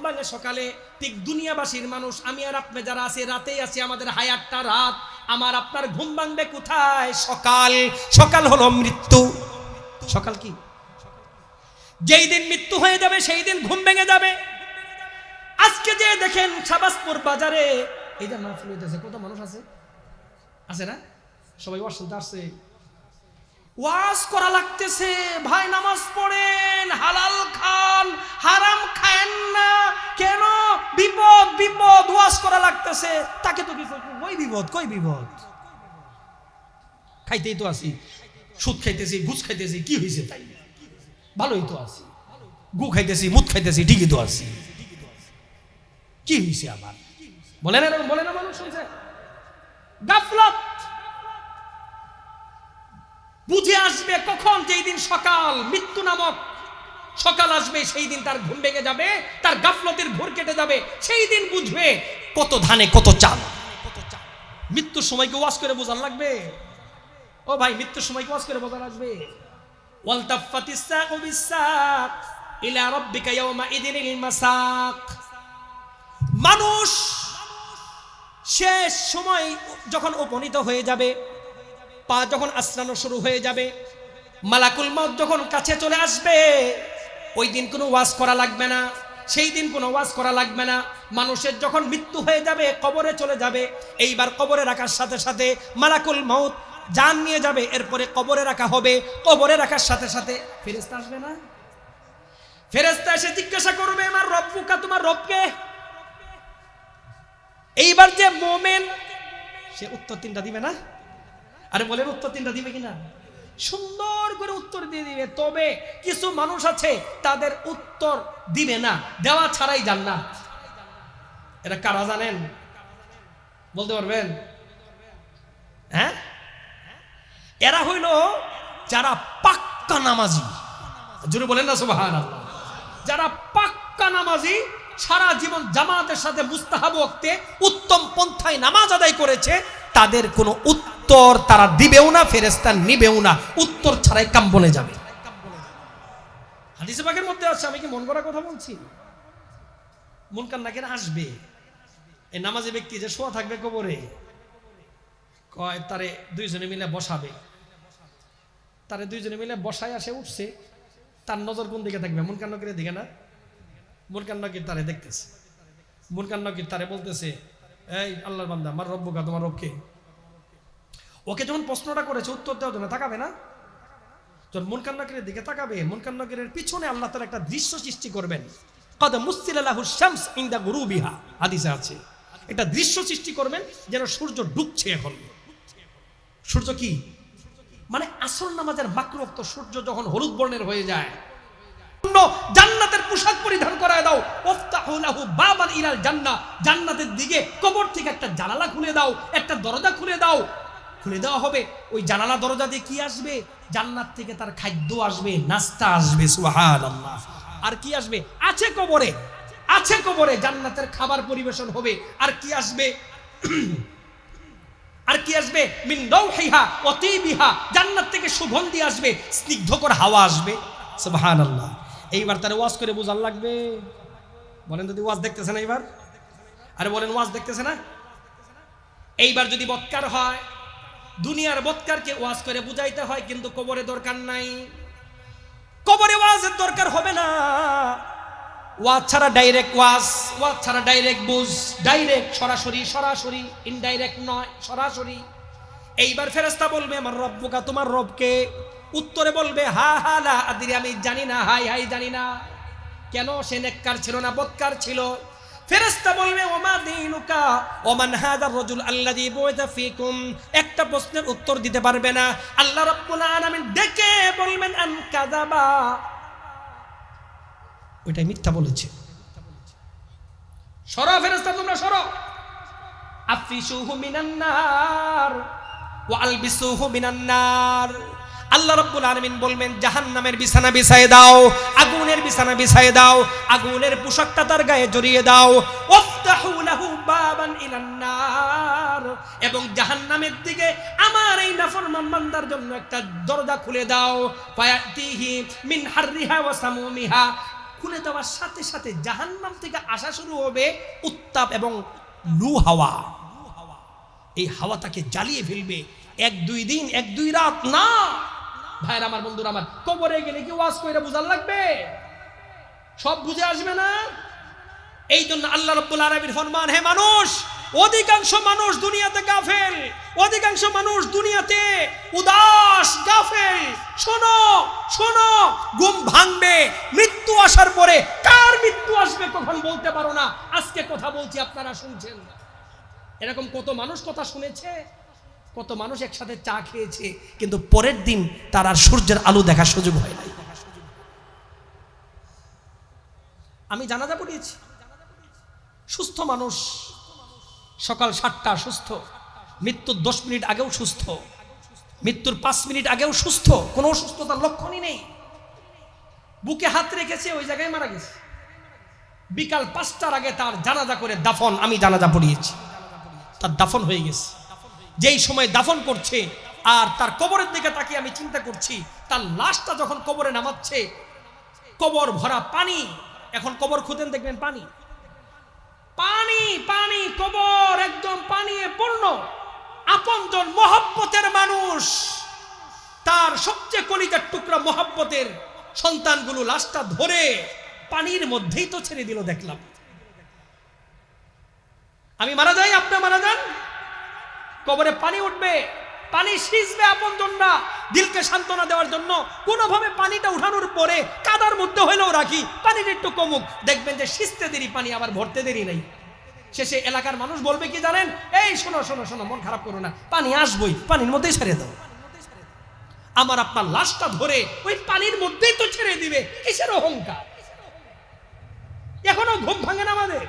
ভাঙে সকালে, ঠিক দুনিয়াবাসীর মানুষ, আমি আর আপনি যারা আছি রাতেই আছি, আমাদের হায়াতটা রাত। আমার আপনার ঘুম ভাঙবে কোথায়? সকাল। সকাল হলো মৃত্যু। সকাল কি? যেই দিন মৃত্যু হয়ে যাবে সেই দিন ঘুম ভেঙে যাবে। আজকে যে দেখেন শাহবাজপুর বাজারে এই যে মাহফিল হইতেছে, কত মানুষ আছে না? সবাই ওয়াজ শুনতে আসছে, ওয়াজ করা লাগতেছে, ভাই নামাজ পড়েন, হালাল খান, হারাম খায়েন না। কেন? বিপদ ওয়াজ করা লাগতেছে। তাকে তো কি কই বিপদ? খাইতেই তো আছি, সুদ খাইতেছি, ঘুষ খাইতেছি, কি হয়েছে? তাই ভালোই তো আছি, গু খাইতেছি, মুদ খাইতেছি, ঠিকই তো আছি, কি হয়েছে আবার? বলে না মানুষ শুনছে? গাফলত। বুঝে আসবে কখন? যেই দিন সকাল, মৃত্যু নামক সকাল আসবে, সেই দিন তার ঘুম ভেঙে যাবে, তার গাফলতের ভোর কেটে যাবে। সেই দিন বুঝবে কত ধানে কত চাল। মৃত্যুর সময়কে ওয়াজ করে বোঝার লাগবে? ও ভাই, মৃত্যুর সময়কে ওয়াজ করে বোঝা লাগবে? ওয়ালতাফাতিস সাকু বিস-সাক ইলা রাব্বিকা ইয়াওমাইযিনিল মাসাক। মানুষ শেষ সময় যখন উপনীত হয়ে যাবে, পা যখন আশ্রানো শুরু হয়ে যাবে, মালাকুল মউত যখন কাছে চলে আসবে, ওই দিন কোনো ওয়াজ করা লাগবে না, সেই দিন কোনো ওয়াজ করা লাগবে না। মানুষের যখন মৃত্যু হয়ে যাবে, কবরে চলে যাবে, এইবার কবরে রাখার সাথে সাথে মালাকুল মউত জান নিয়ে যাবে, এরপরে কবরে রাখা হবে। কবরে রাখার সাথে সাথে ফেরেশতা আসবে না? ফেরেশতা এসে জিজ্ঞাসা করবে, আমার রব্বুকা, তোমার রবকে? এইবার যে মুমিন, সে উত্তর তিনটা দিবে না? আরে বলেন, উত্তর তিনটা দিবে কিনা? সুন্দর করে উত্তর দিয়ে দিবে। তবে কিছু মানুষ আছে তাদের উত্তর দিবে না, দেওয়া ছাড়াই জান্নাত। এটা কারা জানেন? বলতে পারবেন? হ্যাঁ, এরা হইল যারা পাক্কা নামাজি। জোরে বলেন না সুবহানাল্লাহ। যারা পাক্কা নামাজি, সারা জীবন জামাতের সাথে মুস্তাহাব ওয়াক্তে উত্তম পন্থায় নামাজ আদায় করেছে, তাদের কোনো উত্তর তারা দিবেও না, ফেরেশতা নিবেও না, উত্তর ছাড়াই কাম বলে যাবে। হাদিসে পাকের মধ্যে আছে, আমি কি মন করা কথা বলছি? মুনকার নাকির আসবে, এই নামাজি ব্যক্তি যে শোয়া থাকবে কবরে, কয় তারে দুইজনে মিলে বসাবে, তারে দুইজনে মিলে বসায় আসে উঠছে, তার নজর কোন দিকে থাকবে? মুনকার নাকিরের দিকে না? মুনকার নাকির তারে দেখতেছে, মুনকার নাকির তারে বলতেছে, এই আল্লাহর বান্দা, আমার রব্বুকা, তোমার রবকে? ওকে যখন প্রশ্নটা করেছে, উত্তর দেওয়ার জন্য তাকাবে না? যখন মুনকার নাকিরের দিকে তাকাবে, মুনকার নাকিরের পিছনে আল্লাহ তাআলা একটা দৃশ্য সৃষ্টি করবেন। কদ মুসতিলা লাহু শামস ইনদা গুরুবিহা, হাদিসে আছে। একটা দৃশ্য সৃষ্টি করবেন যেন সূর্য ডুবছে। এখন সূর্য কি মানে আসর নামাজের মাকরুহ, তো সূর্য যখন হলুদ বর্ণের হয়ে যায়, জান্নাতের পোশাক পরিধান করায় দাও, ওফতাহু লাহু বাবান ইলাল জান্নাহ, জান্নাতের দিকে কবর থেকে একটা জানালা খুলে দাও, একটা দরজা খুলে দাও। খুলে দেওয়া হবে। ওই জানালা দরজা দিয়ে কি আসবে? জান্নাত থেকে তার খাদ্য আসবে, নাস্তা আসবে। সুবহানাল্লাহ। আর কি আসবে? আছে কবরে, আছে কবরে জান্নাতের খাবার পরিবেশন হবে। আর কি আসবে? আর কি আসবে? মিন রাউহিহা ওয়া তিবিহা, জান্নাত থেকে সুগন্ধি আসবে, স্নিগ্ধকর হাওয়া আসবে। সুবহানাল্লাহ। এইবার তার ওয়াজ করে বোঝার লাগবে। বলেন, যদি ওয়াজ দেখতেছে না এইবার? আরে বলেন, ওয়াজ দেখতেছে না? এইবার যদি বৎকার হয়, দুনিয়ার বৎকারকে ওয়াজ করে বুঝাইতে হয়, কিন্তু কবরে দরকার নাই। কবরে ওয়াজের দরকার হবে না। ওয়াজ ছাড়া ডাইরেক্ট ওয়াজ, ওয়াজ ছাড়া ডাইরেক্ট বুঝ, ডাইরেক্ট সরাসরি, সরাসরি ইনডাইরেক্ট নয়, সরাসরি। এইবার ফেরেশতা বলবে, আমার রব্বুকা, তোমার রবকে? উত্তরে বলবে, হা হা লা আদরি, আমি জানি না, হাই হাই জানি না। কেন? সে নেককার ছিল না, বদকার ছিল। ফেরেশতা বলবে, ওমা দীনুকা ওমান হাদার রাজুল আল্লাযী বুইতা ফীকুম, একটা প্রশ্নের উত্তর দিতে পারবে না। আল্লাহ রাব্বুল আলামিন ডেকে বলবেন, আন কাযাবা, ওইটাই মিথ্যা বলেছে। সরো ফেরেশতা, তোমরা সরো। আফিসুহু মিনান নার ওয়া আলবিসুহু মিনান নার, আল্লাহ রাব্বুল আলামিন বলবেন, জাহান্নামের বিছানা বিছায় দাও, আগুনের বিছানা বিছায় দাও, আগুনের পোশাকটা তার গায়ে জড়িয়ে দাও। ওয়াফতাহু লাহু বাবান ইলান নার, এবং জাহান্নামের দিকে আমার এই নাফরমান বান্দার জন্য একটা দরজা খুলে দাও। ফায়াতিহি মিন হাররিহা ওয়া সামুমিহা, খুলে দেওয়ার সাথে সাথে জাহান্নাম থেকে আসা শুরু হবে উত্তাপ এবং লু হাওয়া। এই হাওয়া তাকে জ্বালিয়ে ফেলবে। এক দুই দিন, এক দুই রাত না ভাইরা আমার, বন্ধুরা আমার, কবরে গেলে কি ওয়াজ কইরা বুঝার লাগবে? সব বুঝে আসবে না। এই জন্য আল্লাহ রাব্বুল আলামিন ফরমান, হে মানুষ, অধিকাংশ মানুষ দুনিয়াতে গাফেল, অধিকাংশ মানুষ দুনিয়াতে উদাস, গাফেল। শোনো শোনো, ঘুম ভাঙবে, মৃত্যু আসার পরে কার মৃত্যু আসবে কখন বলতে পারো না। আজকে কথা বলছি, আপনারা শুনছেন। এরকম কত মানুষ কথা শুনেছে, কত মানুষ একসাথে চা খেয়েছে, কিন্তু পরের দিন তার আর সূর্যের আলো দেখার সুযোগ হয় নাই। আমি জানাজা পড়িয়েছি, সুস্থ মানুষ, সকাল 7টা সুস্থ, মৃত্যুর 10 মিনিট আগেও সুস্থ, মৃত্যুর 5 মিনিট আগেও সুস্থ, কোনো অসুস্থতার লক্ষণই নেই। বুকে হাত রেখেছে, ওই জায়গায় মারা গেছে। বিকাল 5টার আগে তার জানাজা করে দাফন, আমি জানাজা পড়িয়েছি, তার দাফন হয়ে গেছে। যেই সময় দাফন করছে আর তার কবরের দিকে তাকিয়ে আমি চিন্তা করছি, তার লাশটা যখন কবরে নামাচ্ছে, কবর ভরা পানি। এখন কবর খুঁজেন, দেখবেন পানি পানি পানি, কবর একদম পানিয়ে পূর্ণ। আপনজন মহব্বতের মানুষ, তার সবচেয়ে কলিজার টুকরা মহব্বতের সন্তানগুলো লাশটা ধরে পানির মধ্যেই তো ছেড়ে দিল। দেখলাম আমি মারা যাই, আপনি মারা যান, কবরে পানি উঠবে, পানি সিঁচবে আপনজনরা দিলকে সান্ত্বনা দেওয়ার জন্য। কোনোভাবে পানিটা উঠানোর পরে কাদার মধ্যে হইলেও রাখি, পানিটা একটু কমুক, দেখবেন যে সিঁচতে দেরি, পানি আবার ভরতে দেরি নাই। শেষে এলাকার মানুষ বলবে কি জানেন, এই শোনো শোনো শোনো, মন খারাপ করো না, পানি আসবই, পানির মধ্যেই ছেড়ে দাও। আমার আপনার লাশটা ধরে ওই পানির মধ্যেই তো ছেড়ে দিবে, কিসের অহংকার? এখনো ঘুম ভাঙে না আমাদের,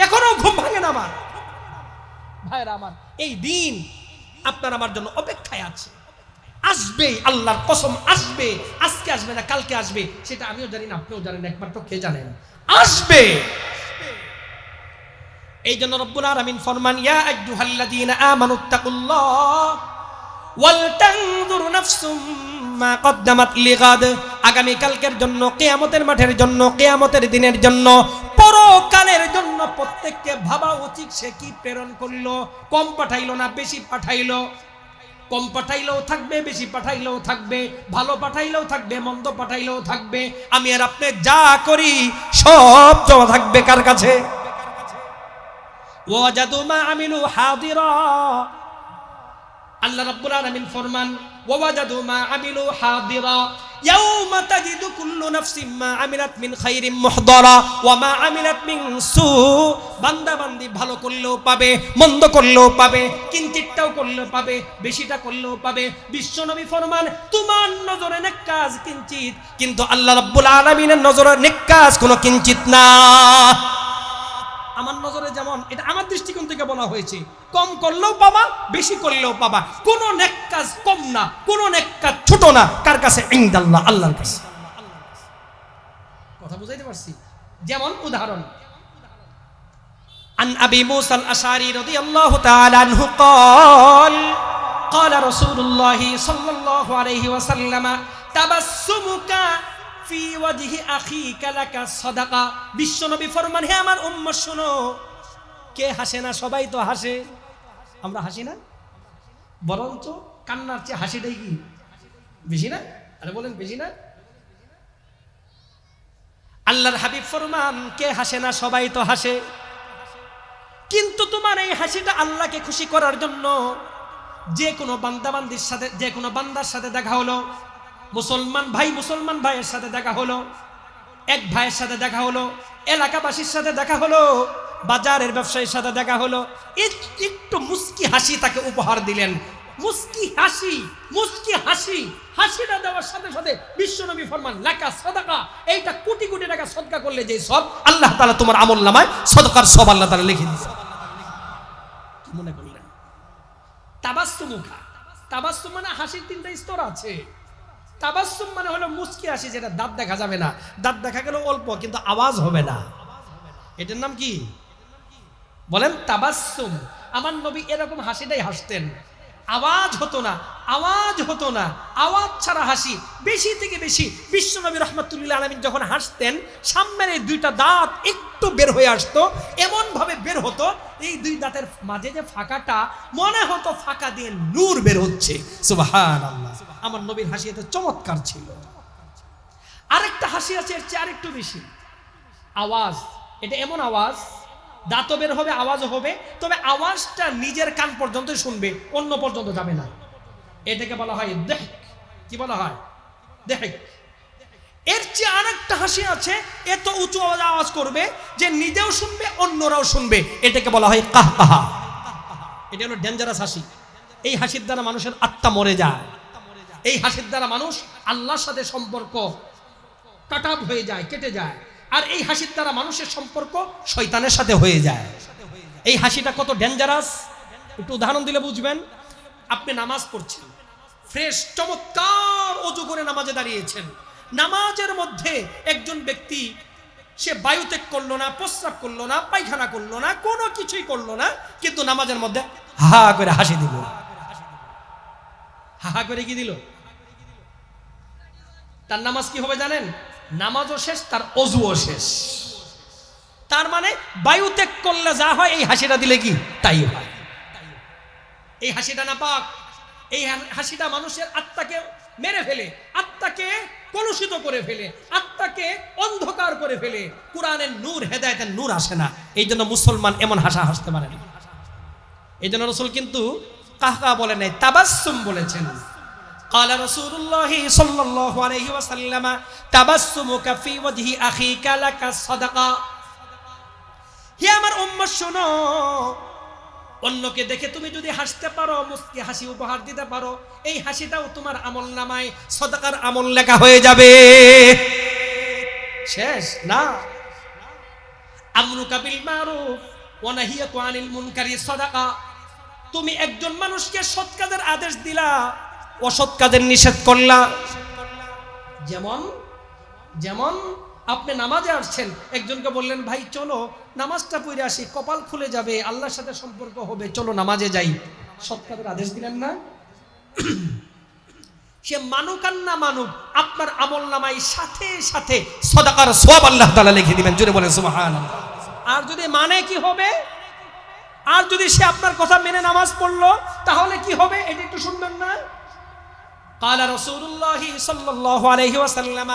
এখনো ঘুম ভাঙে না আমার ভাইরা আমার। এই দিন আপনার আমার জন্য অপেক্ষায় আছে, আসবে, আল্লাহর কসম আসবে। আজকে আসবে না কালকে আসবে, সেটা আমিও জানি না, আপনিও জানেন, একবার তো কে জানেন, আসবে। এই জন্য রব্বুল আলামিন ফরমান, ইয়া আইয়ুহাল্লাযীনা আমানুত্তাকুল্লাহ ওয়াল তানজুর নাফসুম মা কদ্দামাত লিগাদ। আগামী কালকের জন্য, কিয়ামতের মাঠের জন্য, কিয়ামতের দিনের জন্য, পরকালের জন্য প্রত্যেককে ভাবা উচিত সে কি প্রেরণ করলো। কম পাঠাইলো না বেশি পাঠাইলো, কম পাঠাইলেও থাকবে, বেশি পাঠাইলেও থাকবে, ভালো পাঠাইলেও থাকবে, মন্দ পাঠাইলেও থাকবে। আমি আর আপনি যা করি সব জমা থাকবে কার কাছে? ওয়াজাদু মা আমিলু হাদিরা। আল্লাহ রাব্বুল আলামিন ফরমান, ওয়াজাদু মা আমিলু হাদিরা ইয়াউমা তাজিদু কুল্লু নাফসিন মা আমিলাত মিন খাইরিন মুহদারা ওয়া মা আমিলাত মিন সু। বান্দা বান্দি ভালো করলেও পাবে, মন্দ করলেও পাবে, কিঞ্চিতটাও করলেও পাবে, বেশিটা করলেও পাবে। বিশ্বনবী ফরমান, তোমার নজরে নেক কাজ কিঞ্চিত, কিন্তু আল্লাহ রাব্বুল আলামিনের নজরে নেক কাজ কোনো কিঞ্চিত না। আমার নজরে যেমন, এটা আমার দৃষ্টিকোণ থেকে বলা হয়েছে, কম করলেও পাবা, বেশি করলেও পাবা, কোন নেক কাজ কম না, কোন নেক কাজ ছোট না। কার কাছে? ইনদাল্লাহ, আল্লাহর কাছে। কথা বুঝাইতে পারছি? যেমন উদাহরণ, আন আবি মুসা আল আশআরী রাদিয়াল্লাহু তাআলা আনহু قال قال رسول الله صلى الله عليه وسلم تبسمك ফি ওয়াজহি আখিকা লাকা সাদাকা। বিশ্বনবী ফরমান, হে আমার উম্মত শোনো, কে হাসে না? সবাই তো হাসে, আমরা হাসি না? বরঞ্চ কান্নার চেয়ে হাসিটাই কি বেশি না? আরে বলেন বেশি না? আল্লাহর হাবিব ফরমান, কে হাসে না? সবাই তো হাসে, কিন্তু তোমার এই হাসিটা আল্লাহকে খুশি করার জন্য। যে কোনো বান্দাবান্দির সাথে, যে কোনো বান্দার সাথে দেখা হলো, মুসলমান ভাইয়ের সাথে দেখা হলো, এক ভাইয়ের সাথে দেখা হলো, এলাকাবাসীর সাথে দেখা হলো, বাজারের ব্যবসায়ীর সাথে দেখা হলো, একটু মুস্কি হাসি তাকে উপহার দিলেন। মুস্কি হাসি, হাসিটা দেওয়ার সাথে সাথে বিশ্বনবী ফরমান, লাকা সাদাকা। এইটা কোটি কোটি টাকা সদকা করলে যে সব, আল্লাহ তাআলা তোমার আমলনামায় সদকার সব আল্লাহ তাআলা লিখে দিয়েছে। কি মনে করলেন? তাবাসসুমুকা, তাবাসসুম মানে হাসির তিনটা স্তর আছে। তাবাসসুম মানে হলো মুস্কি হাসি, যেটা দাঁত দেখা যাবে না, দাঁত দেখা গেল অল্প কিন্তু আওয়াজ হবে না, এটার নাম কি বলেন? তাবাসসুম। আমার নবী এরকম হাসিটাই হাসতেন, আওয়াজ হতো না, আওয়াজ ছাড়া হাসি। বেশি থেকে বেশি বিশ্বনবী রাহমাতুল্লাহ আলাইহি যখন হাসতেন, সামনের এই দুইটা দাঁত একটু বের হয়ে আসতো, এমন ভাবে বের হতো, এই দুই দাঁতের মাঝে যে ফাঁকাটা, মনে হতো ফাঁকা দিয়ে নূর বের হচ্ছে। সুবহানাল্লাহ, আমার নবীর হাসি এত চমৎকার ছিল। আরেকটা হাসি আছে এর চেয়ে আরেকটু বেশি, আওয়াজ। এটা এমন আওয়াজ, দাঁতও বের হবে, আওয়াজও হবে, তবে আওয়াজটা নিজের কান পর্যন্ত শুনবে, অন্য পর্যন্ত যাবে না। এটাকে বলা হয় দেখ। কি বলা হয়? দেখ। এর চেয়ে আরেকটা হাসি আছে, এত উঁচু আওয়াজ করবে যে নিজেও শুনবে, অন্যরাও শুনবে। এটাকে বলা হয় কাহকাহা। এটা হলো ডেঞ্জারাস হাসি। এই হাসির দ্বারা মানুষের আত্মা মরে যায়, এই হাসির দ্বারা মানুষ আল্লাহর সাথে সম্পর্ক কাটাব হয়ে যায়, কেটে যায়। আর এই হাসির দ্বারা মানুষের সম্পর্ক শয়তানের সাথে হয়ে যায়। এই হাসিটা কত ডেঞ্জারাস একটু উদাহরণ দিলে বুঝবেন। আপনি নামাজ পড়ছেন, ফ্রেশ চমৎকার ওযু করে নামাজে দাঁড়িয়েছেন, নামাজের মধ্যে একজন ব্যক্তি সে বায়ুত্যাগ করলো না, প্রস্রাব করলো না, পায়খানা করলো না, কোনো কিছুই করলো না, কিন্তু নামাজের মধ্যে হা করে হাসি দিল। হাহা করে কি দিল? তার নামাজ কি হবে জানেন? নামাজও শেষ, তার অজুও শেষ। তার মানে বায়ু ত্যাগ করলে যা হয় এই হাসিটা দিলে কি তাই হয়। এই হাসিটা না পাক, এই হাসিটা মানুষের আত্মাকে মেরে ফেলে, আত্মাকে কলুষিত করে ফেলে, আত্মাকে অন্ধকার করে ফেলে। কোরআনের নূর, হেদায়েতের নূর আসে না। এই জন্য মুসলমান এমন হাসা হাসতে পারে না। এই জন্য রাসূল কিন্তু কাহকা বলে নাই, তাবাসসুম বলেছেন। قال رسول الله صلى الله عليه وسلم تبسمك في وجه اخيك لك صدقه। হে আমার উম্মত শোনো, অন্যকে দেখে তুমি যদি হাসতে পারো, মুস্কি হাসি উপহার দিতে পারো, এই হাসিটাও তোমার আমলনামায় সদকার আমল লেখা হয়ে যাবে। শেষ না? আমরুকা বিল মারুফ ওয়া নাহিয়াতু আনিল মুনকারি সদাকা। তুমি একজন মানুষকে সৎ কাজের আদেশ দিলা, অসৎ কাজের নিষেধ করলা। যেমন যেমন আপনি নামাজে আসছেন, একজনকে বললেন ভাই চলো নামাজটা পড়ে আসি, কপাল খুলে যাবে, আল্লাহর সাথে সম্পর্ক হবে, চলো নামাজে যাই। সৎ কাজের আদেশ দিলেন না? সে মানুক আর না মানুক, আপনার আমল নামায় সাথে সাথে সদাকার সওয়াব আল্লাহ তাআলা লিখে দিবেন। জোরে বলেন সুবহানাল্লাহ। আর যদি মানে কি হবে? আর যদি সে আপনার কথা মেনে নামাজ পড়লো তাহলে কি হবে? এটা একটু শুনবেন না? قال رسول الله صلى الله عليه وسلم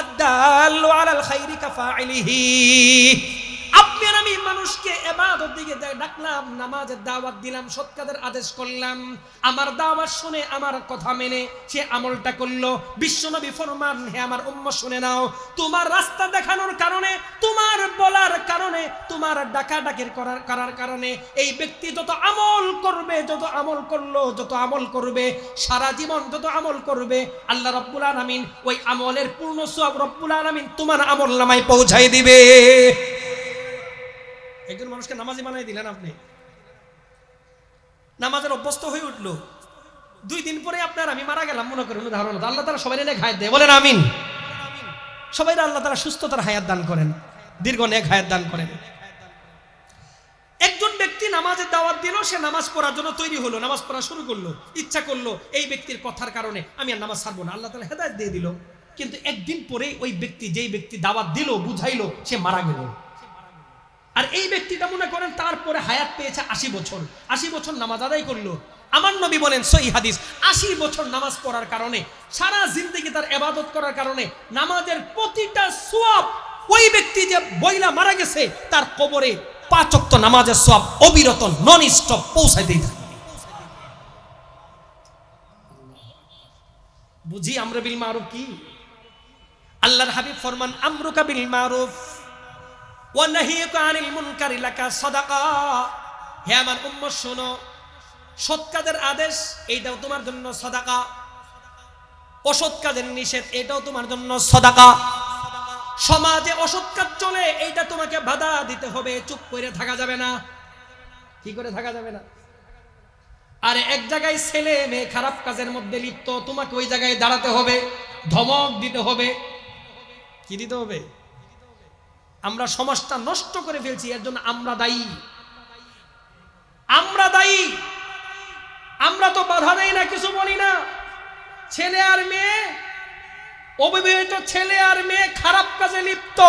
الدال على الخير كفاعله। আপনি আর আমি মানুষকে ইবাদত দিকে ডাকলাম, নামাজের দাওয়াত দিলাম, সৎ কাজের আদেশ করলাম, আমার দাওয়াত শুনে আমার কথা মেনে সে আমলটা করলো। বিশ্বনবী ফরমান, হে আমার উম্মত শুনে নাও, তোমার রাস্তা দেখানোর কারণে, তোমার বলার কারণে, তোমার ডাকাডাকির করার কারণে এই ব্যক্তি যত আমল করবে, যত আমল করলো, যত আমল করবে, সারা জীবন যত আমল করবে, আল্লাহ রাব্বুল আলামিন ওই আমলের পূর্ণ সওয়াব রাব্বুল আলামিন তোমার আমলনামায় পৌঁছায় দিবে। একজন মানুষকে নামাজি বানাই দিলেন আপনি, নামাজের অভ্যস্ত হয়ে উঠলো, 2 দিন পরে আপনার আমি মারা গেলাম মনে করেন, উদাহরণ। আল্লাহ তাআলা সবাই নেক হায়াত দেয়, বলেন আমিন। সবাই আল্লাহ তাআলা সুস্থতার হায়াত দান করেন, দীর্ঘ নেক হায়াত দান করেন। একজন ব্যক্তি নামাজের দাওয়াত দিল, সে নামাজ পড়ার জন্য তৈরি হলো, নামাজ পড়া শুরু করলো, ইচ্ছা করলো এই ব্যক্তির কথার কারণে আমি আর নামাজ ছাড়বো না, আল্লাহ তাআলা হেদায়েত দিয়ে দিল। কিন্তু একদিন পরে ওই ব্যক্তি, যেই ব্যক্তি দাওয়াত দিল, বুঝাইলো, সে মারা গেল। আর এই ব্যক্তিটা মনে করেন তারপরে হায়াত পেয়েছে 80 বছর, 80 বছর নামাজ আদায় করলো। আমার নবী বলেন সহিহ হাদিস, 80 বছর নামাজ পড়ার কারণে, সারা জিন্দেগি তার ইবাদত করার কারণে, নামাজের প্রতিটা সওয়াব ওই ব্যক্তি যে বইলা মারা গেছে তার কবরে 5 ওয়াক্ত নামাজের সওয়াব অবিরত নন স্টপ পৌঁছাইতেই থাকে। বুঝি আমরু বিল মারুফ কি? আল্লাহর হাবিব ফরমান, আমরুকা বিল মারুফ ওয়া নাহিয়াকা আনিল মুনকারি লাকা সাদাকা। হে আমার উম্মত শোনো, সৎ কাজের আদেশ এইটাও তোমার জন্য সাদাকা, অসৎ কাজের নিষেধ এটাও তোমার জন্য সাদাকা। সমাজে অসৎ কাজ চলে, এইটা তোমাকে বাধা দিতে হবে, চুপ করে থাকা যাবে না। কি করে থাকা যাবে না? আরে এক জায়গায় ছেলে মেয়ে খারাপ কাজের মধ্যে লিপ্ত, তোমাকে ওই জায়গায় দাঁড়াতে হবে, ধমক দিতে হবে। কি দিতে হবে? আমরা সমাজটা নষ্ট করে ফেলছি, এর জন্য আমরা দায়ী। আমরা দায়ী। আমরা তো বাধা দেই না, কিছু বলি না। ছেলে আর মেয়ে, অবিবাহিত ছেলে আর মেয়ে খারাপ কাজে লিপ্ত,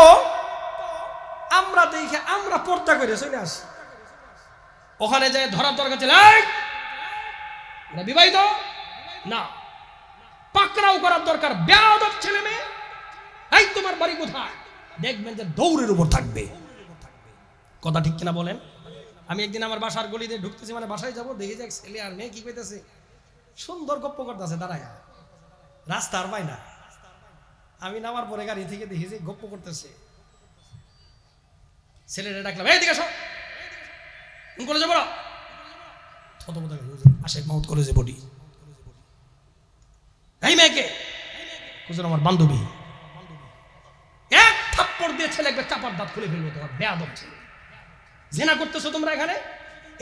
আমরা দেখে আমরা পর্দা করে চলে আসি। ওখানে যায় ধরার দরকার ছিল, বিবাহিত না, পাকড়াও করার দরকার। বেয়াদব ছেলে মেয়ে, এই তোমার বাড়ি কোথায়? দেখবেন যে দৌড়ের উপর থাকবে। কথা ঠিক কিনা বলেন? আমি একদিন আমার বাসার গলিতে ঢুকতেছি, মানে বাসায় যাবো, দেখি যে এক ছেলে আর মেয়ে কি কইতেছে, সুন্দর গপ্প করতেছে দাঁড়ায়, রাস্তা আর পায় না। আমি নামার পরে গাড়ি থেকে দেখি যে গপ্প করতেছে। ছেলেটা ডাকলাম, এই দিকে আসো, কোন কলেজে পড়ো? থতমত আশেক মাহমুদ কলেজে পড়ি। এই মেয়েকে? হুজুর আমার বান্ধবী। এক থাপ্পড় দিয়ে ছেলে একবার চাপার দাঁত খুলে ফেলবে। তোমার বেয়াদব ছেলে, জেনা করতেছো তোমরা এখানে।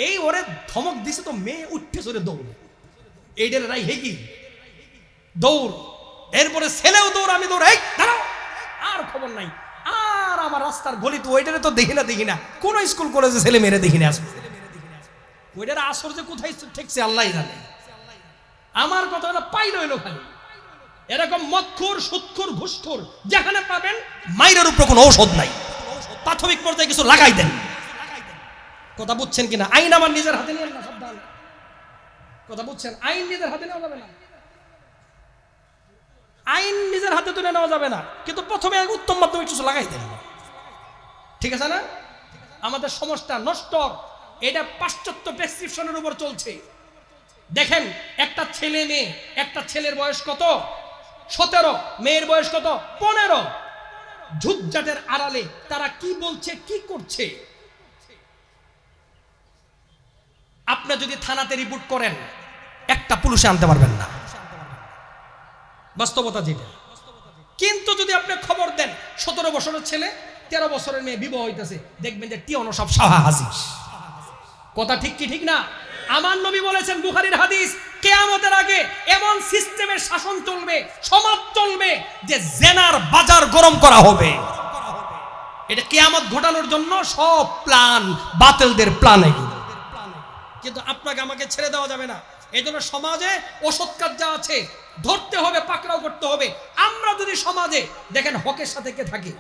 এই ওরে ধমক দিছে তো মেয়ে উঠতে চলে দৌড়, এইটার রাই হে কি দৌড়। এরপরে ছেলেও দৌড়, আমি দৌড়, এই দাঁড়াও, আর খবর নাই। আর আমার রাস্তার গলি তো ওইটারে তো দেখি না, কোন স্কুল কলেজে ছেলে মেরে দেখি না। আসবে ওইটার আসর যে কোথায় ঠেকছে আল্লাহ জানে। আমার কথাটা পাইল হইলো খালি। এরকম মদখোর, সুদখোর, ঘুষখোর যেখানে পাবেন, মাইরের উপর কোনো ঔষধ নাই, প্রাথমিক পর্যায়ে কিছু লাগাই দেন। কথা বুঝছেন কিনা? আইন আমার নিজের হাতে নিয়ে না, সাবধান। কথা বুঝছেন? আইন নিজের হাতে নেওয়া যাবে না, আইন নিজের হাতে তুলে নেওয়া যাবে না, কিন্তু প্রথমে উত্তম মাধ্যমিক কিছু লাগাই দেন। ঠিক আছে না? আমাদের সমাজটা নষ্ট, এটা পাশ্চাত্য প্রেসক্রিপশনের উপর চলছে। দেখেন, একটা ছেলে মেয়ে, একটা ছেলের বয়স কত? 17, মেয়ের বয়স কত? 15। ঝুটঝাটের আড়ালে তারা কি বলছে, কি করছে। আপনি যদি থানাতে রিপোর্ট করেন, একটা পুলিশে আনতে পারবেন না, বাস্তবতা যেটা। কিন্তু যদি আপনি খবর দেন 17 বছরের ছেলে, 13 বছরের মেয়ে বিবাহ হইতেছে, দেখবেন যে টিয়নো সব সাহা হাজির। কথা ঠিক কি ঠিক না? আমার নবী বলেছেন, বুখারীর হাদিস, কিয়ামতের আগে এমন সিস্টেমের শাসন চলবে, সমাজ চলবে, যে জেনার বাজার গরম করা হবে। এটা কিয়ামত ঘটানোর জন্য সব প্ল্যান, বাতিলদের প্ল্যান এগুলো। কিন্তু আপনাকে আমাকে ছেড়ে দেওয়া যাবে না। এই জন্য সমাজে অসৎ কাজ যা আছে ধরতে হবে, পাকড়াও করতে হবে। আমরা যদি সমাজে দেখেন হকের সাথে কে থাকে,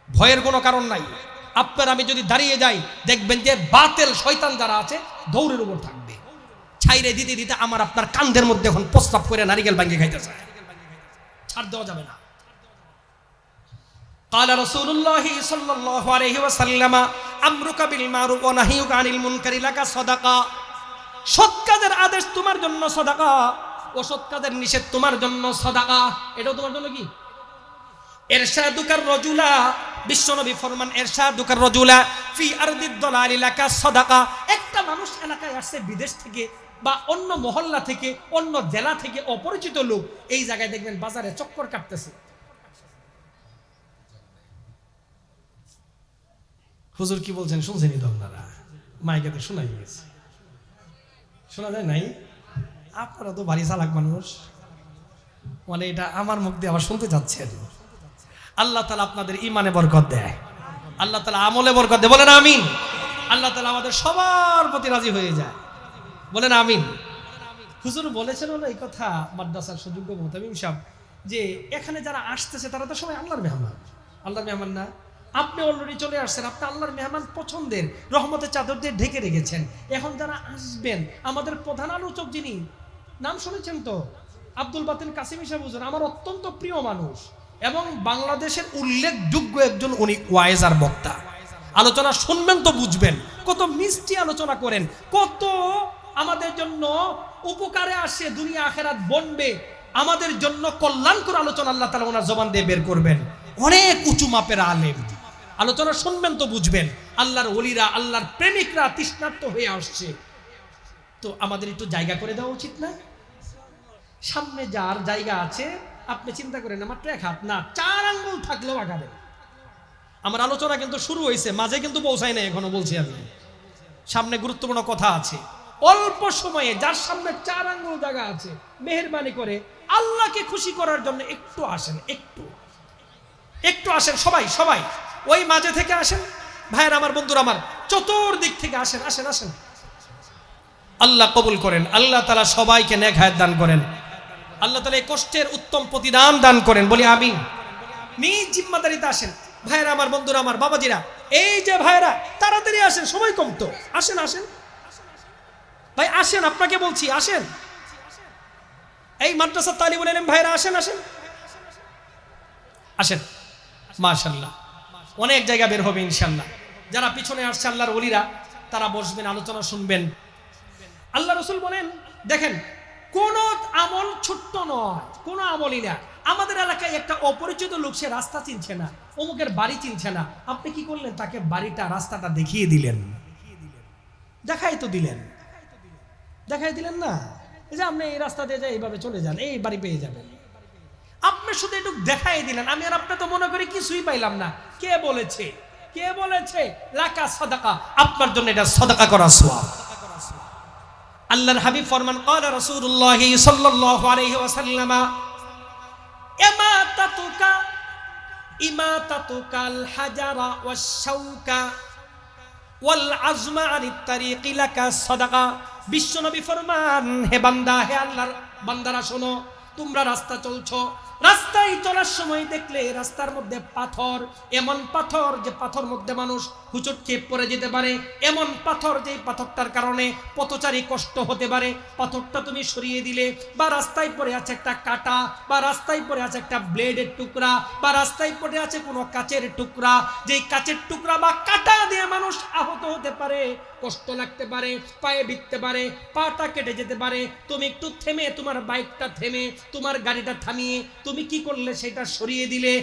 ভয়ের কোনো কারণ নাই। আপনার আমি যদি দাঁড়িয়ে যাই, দেখবেন যে বাতিল শয়তান যারা আছে দৌড়ের উপর থাকবে। ছাইরে দিতে দিতে আমার আপনার কান্ধের মধ্যে এখন প্রস্তাব করে নারিকেল ভাঙিয়ে খাইতে চায়, ছাড় দেওয়া যাবে না। قال رسول الله صلى الله عليه وسلم امرك بالمعروف ونهيك عن المنكر لك صدقه। সৎ কাজের আদেশ তোমার জন্য সাদাকা, অসৎ কাজের নিষেধ তোমার জন্য সাদাকা। এটাও তোমার জন্য কি? ইরশাদুকার রাজুলা, বিশ্বনবী ফরমান, ইরশাদুকার রাজুলা ফি আরদিদ দালালি লাকা সাদাকা। একটা মানুষ এলাকায় আসছে বিদেশ থেকে বা অন্য মহল্লা থেকে, অন্য জেলা থেকে, অপরিচিত লোক, এই জায়গায় দেখবেন বাজারে চক্কর কাটতেছে। হুজুর কি বলছেন শুনছেনই তো আপনারা, মাইকেতে শোনাই গেছে, শোনা যায় নাই? আপনারা তো বাড়ি চালাক মানুষ, মানে এটা আমার মুখ দিয়ে আবার শুনতে যাচ্ছেন। আল্লাহ তাআলা আপনাদের ইমানে বরকত দেয়, আল্লাহ তাআলা আমলে বরকত দেয়, বলেন আমিন। আল্লাহ তাআলা আমাদের সবার প্রতি রাজি হয়ে যায়, বলেন আমিন। হুজুর বলেছেন হলো এই কথা, মাদ্রাসার সুযোগ্য মুহতামিম সাহেব, যে এখানে যারা আসতেছে তারা তো সবাই আল্লাহর মেহমান। আল্লাহর মেহমান না? আপনি অলরেডি চলে আসছেন, আপনি আল্লাহর মেহমান পছন্দের, রহমতের চাদর দিয়ে ঢেকে রেখেছেন। এখন যারা আসবেন, আমাদের প্রধান আলোচক যিনি, নাম শুনেছেন তো, আব্দুল বাতিল কাসিমি সাহেব হুজুর, আমার অত্যন্ত প্রিয় মানুষ এবং বাংলাদেশের উল্লেখযোগ্য একজন উনি ওয়াইজ আর বক্তা। আলোচনা শুনবেন তো বুঝবেন, কত মিষ্টি আলোচনা করেন, কত আমাদের জন্য উপকারে আসে, দুনিয়া আখেরাত বনবে, আমাদের জন্য কল্যাণকর আলোচনা আল্লাহ তাআলা ওনার জবান দিয়ে বের করবেন। অনেক উঁচু মাপের আলেম, আলোচনা শুনবেন তো বুঝবেন। আল্লাহর ওলিরা, আল্লাহর প্রেমিকরা তৃষ্ণার্ত হয়ে আসছে, তো আমাদের একটু জায়গা করে দেওয়া উচিত না? সামনে যার জায়গা আছে, আপনি চিন্তা করেন না, মাত্র 1 হাত না, 4 আঙ্গুল থাকলেও আগাবেন। আমার আলোচনা কিন্তু শুরু হয়েছে, মাঝে কিন্তু পৌঁছায় না এখনো, বলছি আমি, সামনে গুরুত্বপূর্ণ কথা আছে। অল্প সময়ে যার সামনে 4 আঙ্গুল জায়গা আছে, মেহেরবানি করে আল্লাহকে খুশি করার জন্য একটু আসেন, একটু আসেন, সবাই সবাই ওই মাঝে থেকে আসেন, ভাইয়ের আমার, বন্ধুরা আমার, চতুর্দিক থেকে আসেন, আসেন আসেন। আল্লাহ কবুল করেন, আল্লাহ তাআলা সবাইকে নেক হায়াত দান করেন, আল্লাহ তাআলা এই কষ্টের উত্তম প্রতিদান দান করেন, বলি আমিন। নিজ জিম্মাদারিতে আসেন, ভাইয়েরা আমার, বন্ধুরা আমার, বাবাজিরা, এই যে ভাইয়েরা তাড়াতাড়ি আসেন, সময় কম তো, আসেন আসেন ভাই, আসেন, আপনাকে বলছি আসেন। এই মাদ্রাসার তালিবুল ইলম ভাইয়েরা আসেন আসেন আসেন, মাশাআল্লাহ, অনেক জায়গা বের হবে ইনশাআল্লাহ। যারা পিছনে আসছে আল্লাহর ওলিরা, তারা বসবেন, আলোচনা শুনবেন। আল্লাহ রাসূল বলেন, দেখেন, কোন আমল ছোট্ট নয়, কোন আমলই না। আমাদের এলাকায় একটা অপরিচিত লোক, সে রাস্তা চিনছে না, অমুকের বাড়ি চিনছে না, আপনি কি করলেন? তাকে বাড়িটা, রাস্তাটা দেখিয়ে দিলেন, দেখাই তো দিলেন, দেখাই দিলেন না, এই যে আপনি এই রাস্তা দিয়ে যাই, এইভাবে চলে যান, এই বাড়ি পেয়ে যাবেন। আপনি শুধু একটু দেখাই দিলেন, আমি আর আপনি তো মনে করি কিছুই পাইলাম না। কে বলেছে? কে বলেছে লাকা সাদাকা? আপনার জন্য এটা সাদাকা করা সওয়াব। আল্লাহর হাবিব ফরমান, ক্বালা রাসূলুল্লাহ সাল্লাল্লাহু আলাইহি ওয়াসাল্লাম, ইমাতাতুকাল হাজারা ওয়াশ শাওকা ওয়াল আজমা আনিত তারিকি লাকা সাদাকা। বিশ্বনবী ফরমান, হে বান্দা, হে আল্লাহর বান্দারা শোনো, তোমরা রাস্তা চলছো, রাস্তায় চলার সময় দেখলে রাস্তার মধ্যে পাথর, এমন পাথর যে পাথর মধ্যে মানুষ হুচট খেয়ে পড়ে যেতে পারে, এমন পাথর যে পাথরটার কারণে পথচারী কষ্ট হতে পারে, পাথরটা তুমি সরিয়ে দিলে, বা রাস্তায় পড়ে আছে একটা কাঁটা, বা রাস্তায় পড়ে আছে একটা ব্লেডের টুকরা, বা রাস্তায় পড়ে আছে কোনো কাচের টুকরা, যেই কাচের টুকরা বা কাঁটা দিয়ে মানুষ আহত হতে পারে, কষ্ট লাগতে পারে, পায়ে বিঁধতে পারে, পাটা কেটে যেতে পারে, তুমি একটু থেমে, তোমার বাইকটা থেমে, তোমার গাড়িটা থামিয়ে তুমি কি করলে, সেটা সরিয়ে দিলে।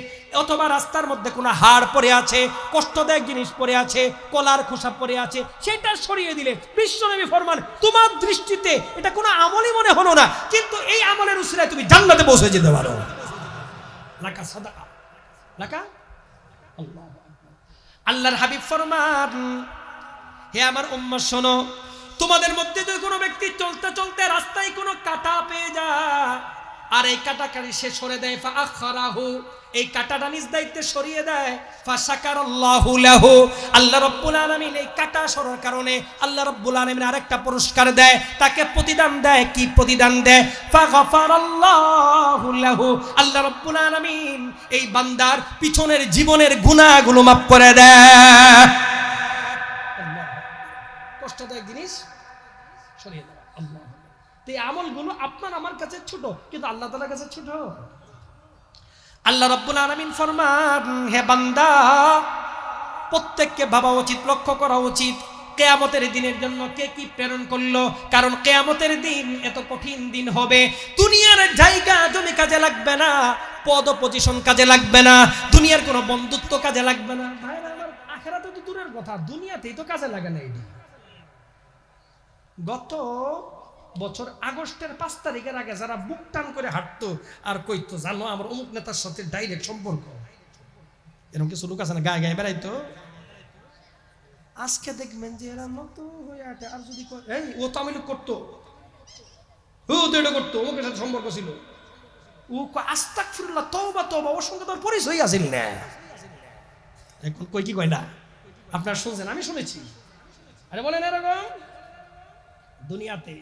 অথবা রাস্তার মধ্যে কোনো হাড় পড়ে আছে, কষ্টদায়ক জিনিস পড়ে আছে, কলার খোসা পড়ে আছে, সেটা সরিয়ে দিলে। বিশ্বনবী ফরমান, তোমার দৃষ্টিতে এটা কোনো আমলই মনে হলো না, কিন্তু এই আমলের উসিলায় তুমি জান্নাতে পৌঁছে যেতে পারো। লাকা সাদাকা, লাকা আল্লাহু আকবার। আল্লাহর হাবিব ফরমান, হে আমার উম্মত শোনো, তোমাদের মধ্যে যদি কোনো ব্যক্তি চলতে চলতে রাস্তায় কোনো কাঁটা পেয়ে যায়, আর এই কাঁটাকারি সে সরে দেয়, ফাআখারাহু, এই কাঁটাটা নিজ দায়িত্বে সরিয়ে দেয়, ফাশাকারাল্লাহু লাহু, আল্লাহ রাব্বুল আলামিন এই কাঁটা সরার কারণে আল্লাহ রাব্বুল আলামিন আরেকটা পুরস্কার দেয়, তাকে প্রতিদান দেয়। কি প্রতিদান দেয়? ফাগাফারাল্লাহু লাহু, আল্লাহ রাব্বুল আলামিন এই বান্দার পিছনের জীবনের গুনাহগুলো মাফ করে দেয়। কষ্টদায়ক জিনিস সরিয়ে দেওয়া। আল্লাহ, এই আমলগুলো আপনার আমার কাছে ছোট, কিন্তু আল্লাহ তাআলার কাছে ছোট। আল্লাহ রাব্বুল আলামিন ফরমান, হে বান্দা, প্রত্যেককে ভাবা উচিত, লক্ষ্য করা উচিত, কিয়ামতের দিনের জন্য কে কি প্রেরণ করলো। কারণ কিয়ামতের দিন এত কঠিন দিন হবে, দুনিয়ার জায়গা জমি কাজে লাগবে না, পদ পজিশন কাজে লাগবে না, দুনিয়ার কোনো বন্ধুত্ব কাজে লাগবে না। ভাইরা আমার, আখিরাতে তো দূরের কথা, দুনিয়াতেই তো কাজে লাগে না। এটি গত বছর আগস্টের 5 তারিখের আগে যারা বুক টান করে হাঁটতো আর কইতো, জানো আমার অমুক নেতার সাথে ডাইরেক্ট সম্পর্ক, এরকম কিছু লোক আছে না, গায়ে গায়ে বেড়াইতো, আজকে দেখবেন যে এরা মতো হয়ে আছে। আর যদি এই ও তো আমি করতো, ও তো এটা করতো, অমুকের সাথে সম্পর্ক ছিল, ও আস্তাগফিরুল্লাহ, তওবা তওবা, ওর সঙ্গে তোর পরিচয় আছিল না। এখন কই কি কয় না, আপনারা শুনছেন, আমি শুনেছি। আরে বলেন এরকম দুনিয়াতে।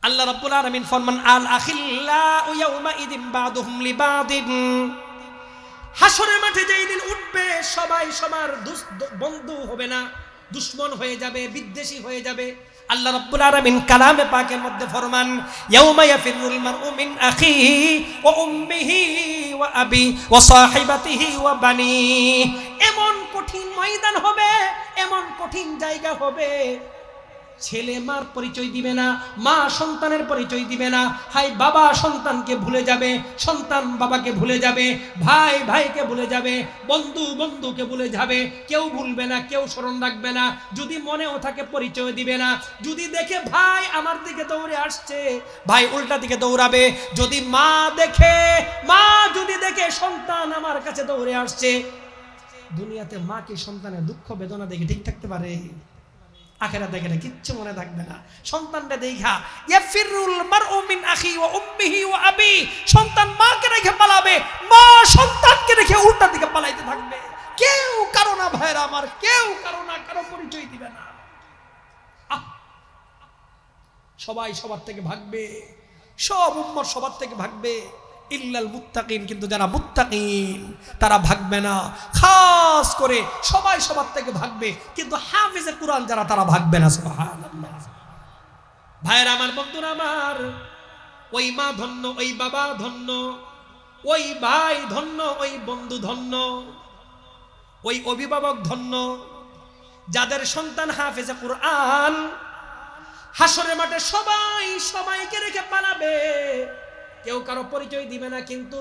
আল্লাহ রাব্বুল আলামিন ফরমান, আল আখিল্লাউ ইয়াউমা ইদিন বাদুহুম লিবাদিন, হাসরের মাঠে যেই দিন উঠবে, সবাই সবার বন্ধু হবে না, দুশমন হয়ে যাবে, বিদ্বেষী হয়ে যাবে। আল্লাহ রাব্বুল আলামিন কালামে পাকের মধ্যে ফরমান, ইয়াউমা ইয়াফিরুল মারউ মিন আখিহি ওয়া উম্মিহি ওয়া আবি ওয়া সাহিবাতিহি ওয়া বানি। এমন কঠিন ময়দান হবে, এমন কঠিন জায়গা হবে, ছেলে মার পরিচয় দিবে না, মা সন্তানের পরিচয় দিবে না, হাই বাবা সন্তানকে ভুলে যাবে, সন্তান বাবাকে ভুলে যাবে, ভাই ভাইকে ভুলে যাবে, বন্ধু বন্ধুকে ভুলে যাবে, কেউ ভুলবে না, কেউ স্মরণ রাখবে না, যদি মনেও থাকে পরিচয় দিবে না। যদি দেখে ভাই আমার দিকে দৌড়ে আসছে, ভাই উল্টা দিকে দৌড়াবে। যদি মা যদি দেখে সন্তান আমার কাছে দৌড়ে আসছে, দুনিয়াতে মা কি সন্তানের দুঃখ বেদনা দেখে ঠিক থাকতে পারে? আখিরাতে দেখে কিচ্ছু মনে থাকবে না। সন্তানটা দেখা ইয়াফিরুল মারউ মিন আখি ওয়া উম্মিহি ওয়া আবি, সন্তান মাকে রেখে পালাবে, মা সন্তানকে রেখে উল্টা দিকে পালাইতে থাকবে। কেউ কারো না ভাইরা আমার, কেউ কারো না, কারো পরিচয় দিবে না। সবাই সবার থেকে ভাগবে, সব উম্মত সবার থেকে ভাগবে, ইল্লাল মুত্তাকিন, কিন্তু যারা মুত্তাকিন তারা ভাগবে না। খাস করে সবাই সবার থেকে ভাগবে, কিন্তু হাফেজে কুরআন যারা, তারা ভাগবে না। সুবহানাল্লাহ। ভাইরা আমার, বন্ধুরা আমার, ওই মা ধন্য, ওই বাবা ধন্য, ওই ভাই ধন্য, ওই বন্ধু ধন্য, ওই অভিভাবক ধন্য, যাদের সন্তান হাফেজে কুরআন। হাসরের মাঠে সবাই সবাইকে রেখে পালাবে, কেউ কারো পরিচয় দিবে না, কিন্তু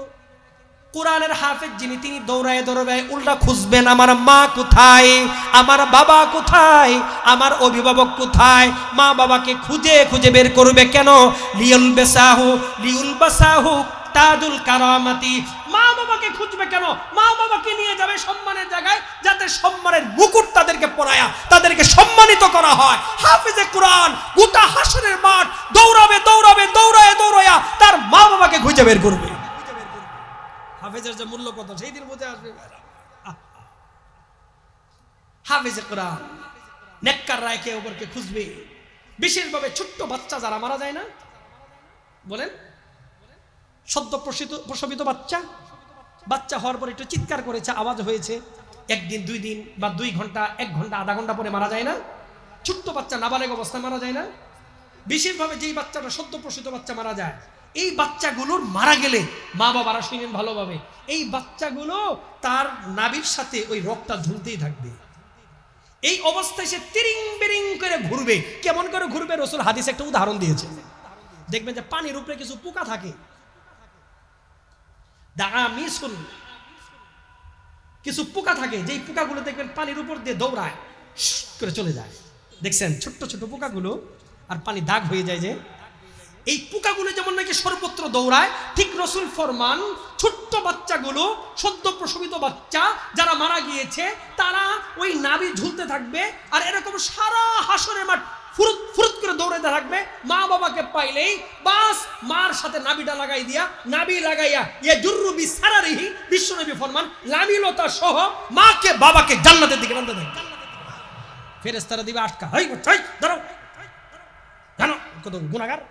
কোরআনের হাফেজ যিনি, তিনি দৌড়ায় দৌড়ায় উল্টা খুঁজবেন, আমার মা কোথায়, আমার বাবা কোথায়, আমার অভিভাবক কোথায়। মা বাবাকে খুঁজে খুঁজে বের করবে। কেন? লিউল বাসাহু তাজুল কারামাতি। মা বাবাকে খুঁজবে কেন? মা বাবাকে নিয়ে যাবে সম্মানের জায়গায়, যাতে সম্মানের মুকুট তাদেরকে পরায়া তাদেরকে সম্মানিত করা হয়। হাফেজে কোরআন গোটা হাসরের মাঠ দৌড়াবে দৌড়াবে দৌড়ায় দৌড়ায়া তার মা বাবাকে খুঁজে বের করবে। হাফেজের যে মূল্য কত সেই দিন বুঝে আসবে। হাফেজে কোরআন নেককার রায়কে ওপরকে খুঁজবে, বিশেষভাবে ছোট্ট বাচ্চা যারা মারা যায় না, বলেন সদ্য প্রসবিত বাচ্চা হওয়ার পর একটু চিৎকার করেছে, আওয়াজ হয়েছে, একদিন 2 দিন বা 2 ঘন্টা 1 ঘন্টা আধা ঘন্টা পরে মারা যায় না? ছোট্ট বাচ্চা নাবালেগ অবস্থায় মারা যায় না? বিশেষভাবে যেই বাচ্চাটা সদ্য প্রসূত বাচ্চা মারা যায়, এই বাচ্চাগুলোর মারা গেলে মা বাবারা শুনেন ভালোভাবে, এই বাচ্চাগুলো তার নাভির সাথে ওই রক্তটা ঝুলতেই থাকবে। এই অবস্থায় সে তিরিং বিরিং করে ঘুরবে। কেমন করে ঘুরবে? রাসূল হাদিসে একটা উদাহরণ দিয়েছেন। দেখবেন যে পানির উপরে কিছু পোকা থাকে, দামিসুন, কিছু পোকা থাকে, যেই পোকাগুলো দেখবেন পানির উপর দিয়ে দৌড়ায় করে চলে যায়। দেখছেন ছোট্ট ছোট পোকাগুলো, আর পানি দাগ হয়ে যায়। যে এই পোকাগুলো যেমন নাকি সর্বত্র দৌড়ায়, ঠিক রাসূল ফরমান ছোট্ট বাচ্চাগুলো, সদ্য প্রসবিত বাচ্চা যারা মারা গিয়েছে, তারা ওই নাভি ঝুলতে থাকবে, আর এরকম সারা হাসরের মাঠ ফুরুত ফুরুত করে দৌড়াতে থাকবে। মা বাবাকে পাইলেই বাস মার সাথে নাভিটা লাগাই দিয়া, নাভি লাগাইয়া ইয়াজুরু বিসারারিহি, বিশ্বনবী ফরমান লামিলতা সহ মাকে বাবাকে জান্নাতের দিকে টানতে থাকবে। ফেরেশতারা দিবে আটকা, এই চাই দাঁড়াও, জানো কত গুনাহগার।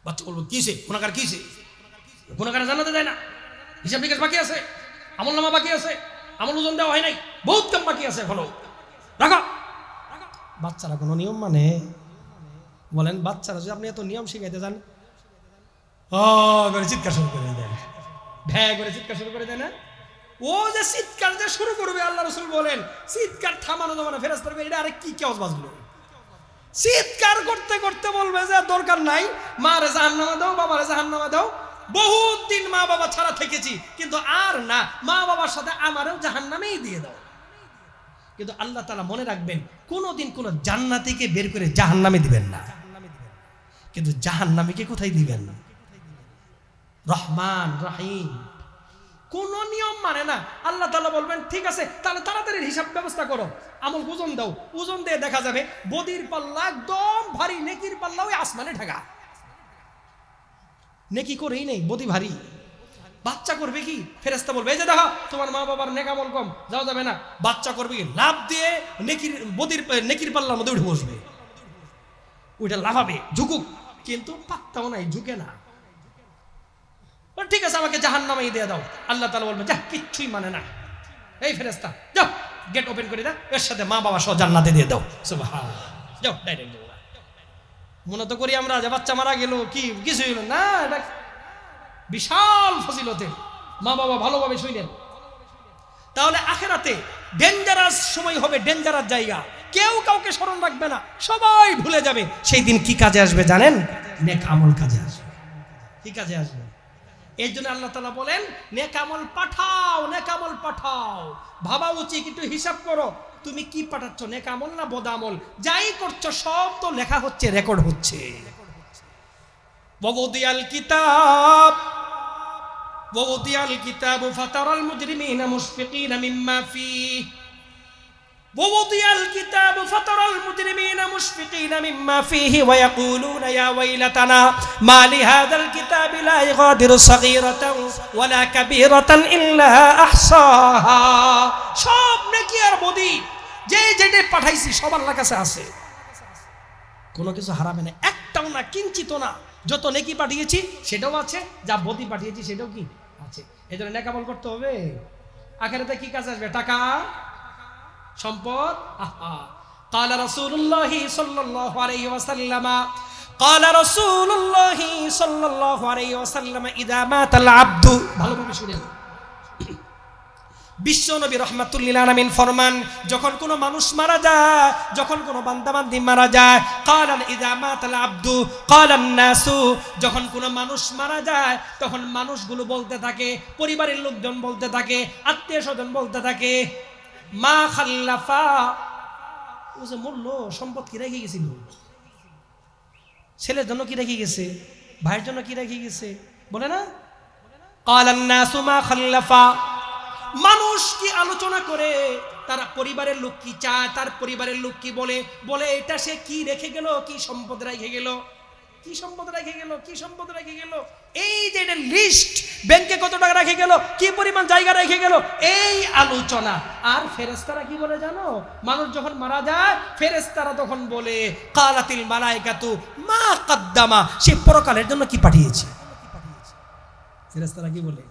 বাচ্চা বলবো কিসে গুনাহগার, কিসে গুনাহগার? জান্নাতে যায় না, হিসাব নিকাশ বাকি আছে, আমল নামা বাকি আছে, আমল ওজন দেওয়া হয় নাই, বহুত কাম বাকি আছে এখনো। রাখো। বাচ্চারা কোনো নিয়ম মানে? বলেন বাচ্চারা যদি আপনি এত নিয়ম শিখাইতে যান, করে চিৎকার শুরু করে দেন, ভ্যা করে চিৎকার শুরু করে দেয় না? ও যে চিৎকার যে শুরু করবে, আল্লাহ রাসূল বলেন চিৎকার থামানো যাবে না। ফেরেশতারা এটা আরে কি কেওয়াজ বাজলো? চিৎকার করতে করতে বলবে যে দরকার নাই, মারে জাহান্নামে দাও, বাবারে জাহান্নামে দাও। বহুত দিন মা বাবা ছাড়া থেকেছি, কিন্তু আর না, মা বাবার সাথে আমারও জাহান্নামেই দিয়ে দাও। কিন্তু আল্লাহ তাআলা মনে রাখবেন, কোনোদিন কোন জান্নাতীকে বের করে জাহান্নামে দিবেন না। কিন্তু জাহান্নামীকে কোথায় দিবেন? রহমান রহিম, কোন নিয়ম মানে না। আল্লাহ তাআলা বলবেন ঠিক আছে, তাহলে তাড়াতাড়ি হিসাব ব্যবস্থা করো, আমল ওজন দাও। ওজন দিয়ে দেখা যাবে বদির পাল্লা একদম ভারী, নেকির পাল্লা ওই আসমানে ঢাকা। নেকি করেই নেই, বদি ভারী। বাচ্চা করবে কি? ফেরেশতা বলবে এই যে দেখো তোমার মা বাবার নেক আমল কম, যাও যাবে না। বাচ্চা করবে কি? লাভ দিয়ে নেকির পাল্লার মধ্যে উঠে বসবে, ওইটা লাফাবে, ঝুকুক, কিন্তু পাত্তাও নাই, ঝুঁকে না। ঠিক আছে আমাকে জাহান্নামে দিয়ে দাও। আল্লাহ তাআলা বলবে যা, কিচ্ছুই মানে না। এই ফেরেশতা যাও, গেট ওপেন করে দাও, এর সাথে মা বাবা সহ জান্নাতে দিয়ে দাও। সুবহানাল্লাহ, যাও ডাইরেক্ট। মনে তো করি আমরা যে বাচ্চা মারা গেল কি কিছু হইল না, এটা বিশাল ফজিলতে। মা বাবা ভালোভাবে শুনেন, তাহলে আখিরাতে ডেঞ্জারাস সময় হবে, ডেঞ্জারাস জায়গা, কেউ কাউকে স্মরণ রাখবে না, সবাই ভুলে যাবে। সেই দিন কি কাজে আসবে জানেন? নেক আমল কাজে আসবে। কি কাজে আসবে? এই জন্য আল্লাহ তাআলা বলেন নেক আমল পাঠাও, নেক আমল পাঠাও। ভাবা উচিত, একটু হিসাব করো তুমি কি পাঠাচ্ছ, নেক আমল না বদ আমল? যাই করছো সব তো লেখা হচ্ছে, রেকর্ড হচ্ছে। ওয়াদিয়াল কিতাব ফাতারাল মুজরিমিনা মুশফিকিনা মিম্মা ফিহি ووضع الكتاب فترى المجرمين مشفقين مما فيه ويقولون يا ويلتنا ما لهذا الكتاب لا يغادر صغيرة ولا كبيرة إلا أحصاها। সব নেকি আর বদি যে যেটা পাঠাইছি সব আল্লাহর কাছে আছে, কোনো কিছু হারাবে না, একটাও না, কিঞ্চিত না। যত নেকি পাঠিয়েছি সেটাও আছে, যা বদি পাঠিয়েছি সেটাও কি আছে। এজন্য নেক আমল করতে হবে। আখিরাতে কি কাজ আসবে? টাকা, সম্পদ। قال رسول الله صلى الله عليه وسلم قال رسول الله صلى الله عليه وسلم اذا مات العبد, ভালোভাবে শুনেন, বিশ্ব নবী রাহমাতুল লিল আলামিন ফরমান, যখন কোনো মানুষ মারা যায়, যখন কোনো বান্দা বান্দি মারা যায়, قال اذا مات العبد قال الناس, যখন কোনো মানুষ মারা যায় তখন মানুষগুলো বলতে থাকে, পরিবারের লোকজন বলতে থাকে, আত্মীয় স্বজন বলতে থাকে, মা খাল্লাফা, ও যে মরলো সম্পদ কি রেখে গেছিল, ছেলের জন্য কি রেখে গেছে, ভাইয়ের জন্য কি রেখে গেছে, বলে না? কালান নাসু মা খাল্লাফা, মানুষ কি আলোচনা করে, তার পরিবারের লোক কি চায়, তার পরিবারের লোক কি বলে, বলে এটা সে কি রেখে গেল, কি সম্পদ রেখে গেল, কি সম্পদ রেখে গেল, কি সম্পদ রেখে গেল। এই যে এটা লিস্ট ব্যাংকে কত টাকা রেখে গেল, কি পরিমাণ জায়গা রেখে গেল, এই আলোচনা। আর ফেরেশতারা কি বলে জানো? মানুষ যখন মারা যায় ফেরেশতারা তখন বলে কালাতিল মালাইকাতু মা কদ্দামা, সে পরকালের জন্য কি পাঠিয়েছে। ফেরেশতারা কি বলে?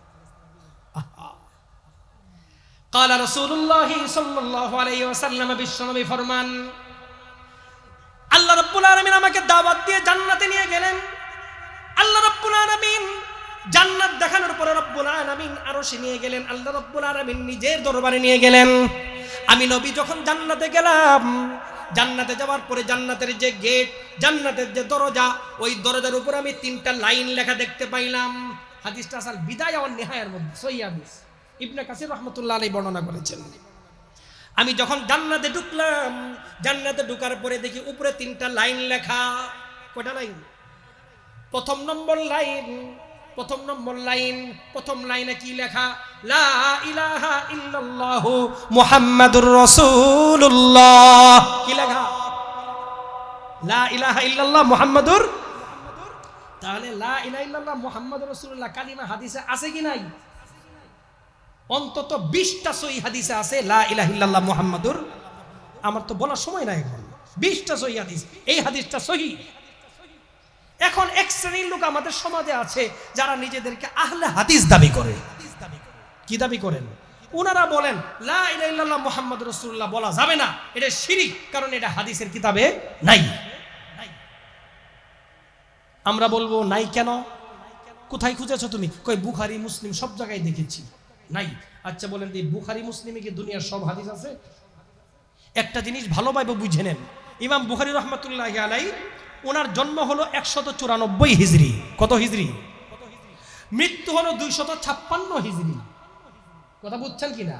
কালা রাসূলুল্লাহ সাল্লাল্লাহু আলাইহি ওয়াসাল্লাম, বিশ্বনবী ফরমান, আল্লাহ রাব্বুল আলামিন আমাকে দাওয়াত দিয়ে জান্নাতে নিয়ে গেলেন। আল্লাহ রাব্বুল আলামিন জান্নাত দেখানোর পরে রব্বুল আলামিন আরশে নিয়ে গেলেন। আল্লাহ রাব্বুল আলামিন নিজের দরবারে নিয়ে গেলেন। আমি নবী যখন জান্নাতে গেলাম, জান্নাতে যাওয়ার পরে জান্নাতের যে গেট, জান্নাতের যে দরজা, ওই দরজার উপর আমি 3টা লাইন লেখা দেখতে পাইলাম। হাদিসটা আসল বিদায় আর নিহায়ার মধ্যে, সহিহ হাদিস, ইবনে কাসির রাহমাতুল্লাহ আলাইহি বর্ণনা করেছেন। আমি যখন জান্নাতে ঢুকলাম, জান্নাতে ঢুকার পরে দেখি উপরে 3টা লাইন লেখা। কয়টা লাইন? প্রথম নম্বর লাইন, প্রথম লাইনে কি লেখা? লা ইলাহা ইল্লাল্লাহু মুহাম্মাদুর রাসূলুল্লাহ। কি লেখা? লা ইলাহা ইল্লাল্লাহ মুহাম্মাদুর। তাহলে লা ইলাহা ইল্লাল্লাহ মুহাম্মাদুর রাসূলুল্লাহ কালিমা হাদিসে আছে কি নাই? অন্তত 20টা সহিহ হাদিসে আছে লা ইলাহা ইল্লাল্লাহ মুহাম্মাদুর। আমার তো বলার সময় নাই এখন। 20টা সহিহ হাদিস, এই হাদিসটা সহিহ। এখন এক শ্রেণীর লোক আমাদের সমাজে আছে যারা নিজেদেরকে আহলে হাদিস দাবি করে। কি দাবি করেন? ওনারা বলেন লা ইলাহা ইল্লাল্লাহ মুহাম্মাদুর রাসূলুল্লাহ বলা যাবে না, এটা শিরক, কারণ এটা হাদিসের কিতাবে নাই। আমরা বলবো নাই কেন? কোথায় খুঁজেছো তুমি? কই বুখারী মুসলিম সব জায়গায় দেখেছি, নাই। আচ্ছা বলেন, এই বুখারী মুসলিমে কি দুনিয়ার সব হাদিস আছে? একটা জিনিস ভালোভাবে বুঝে নেন, ইমাম বুখারী রাহমাতুল্লাহি আলাইহি, ওনার জন্ম হলো 194 হিজরি। কত হিজরি? মৃত্যু হলো 256 হিজরি। কথা বুঝছেন কিনা?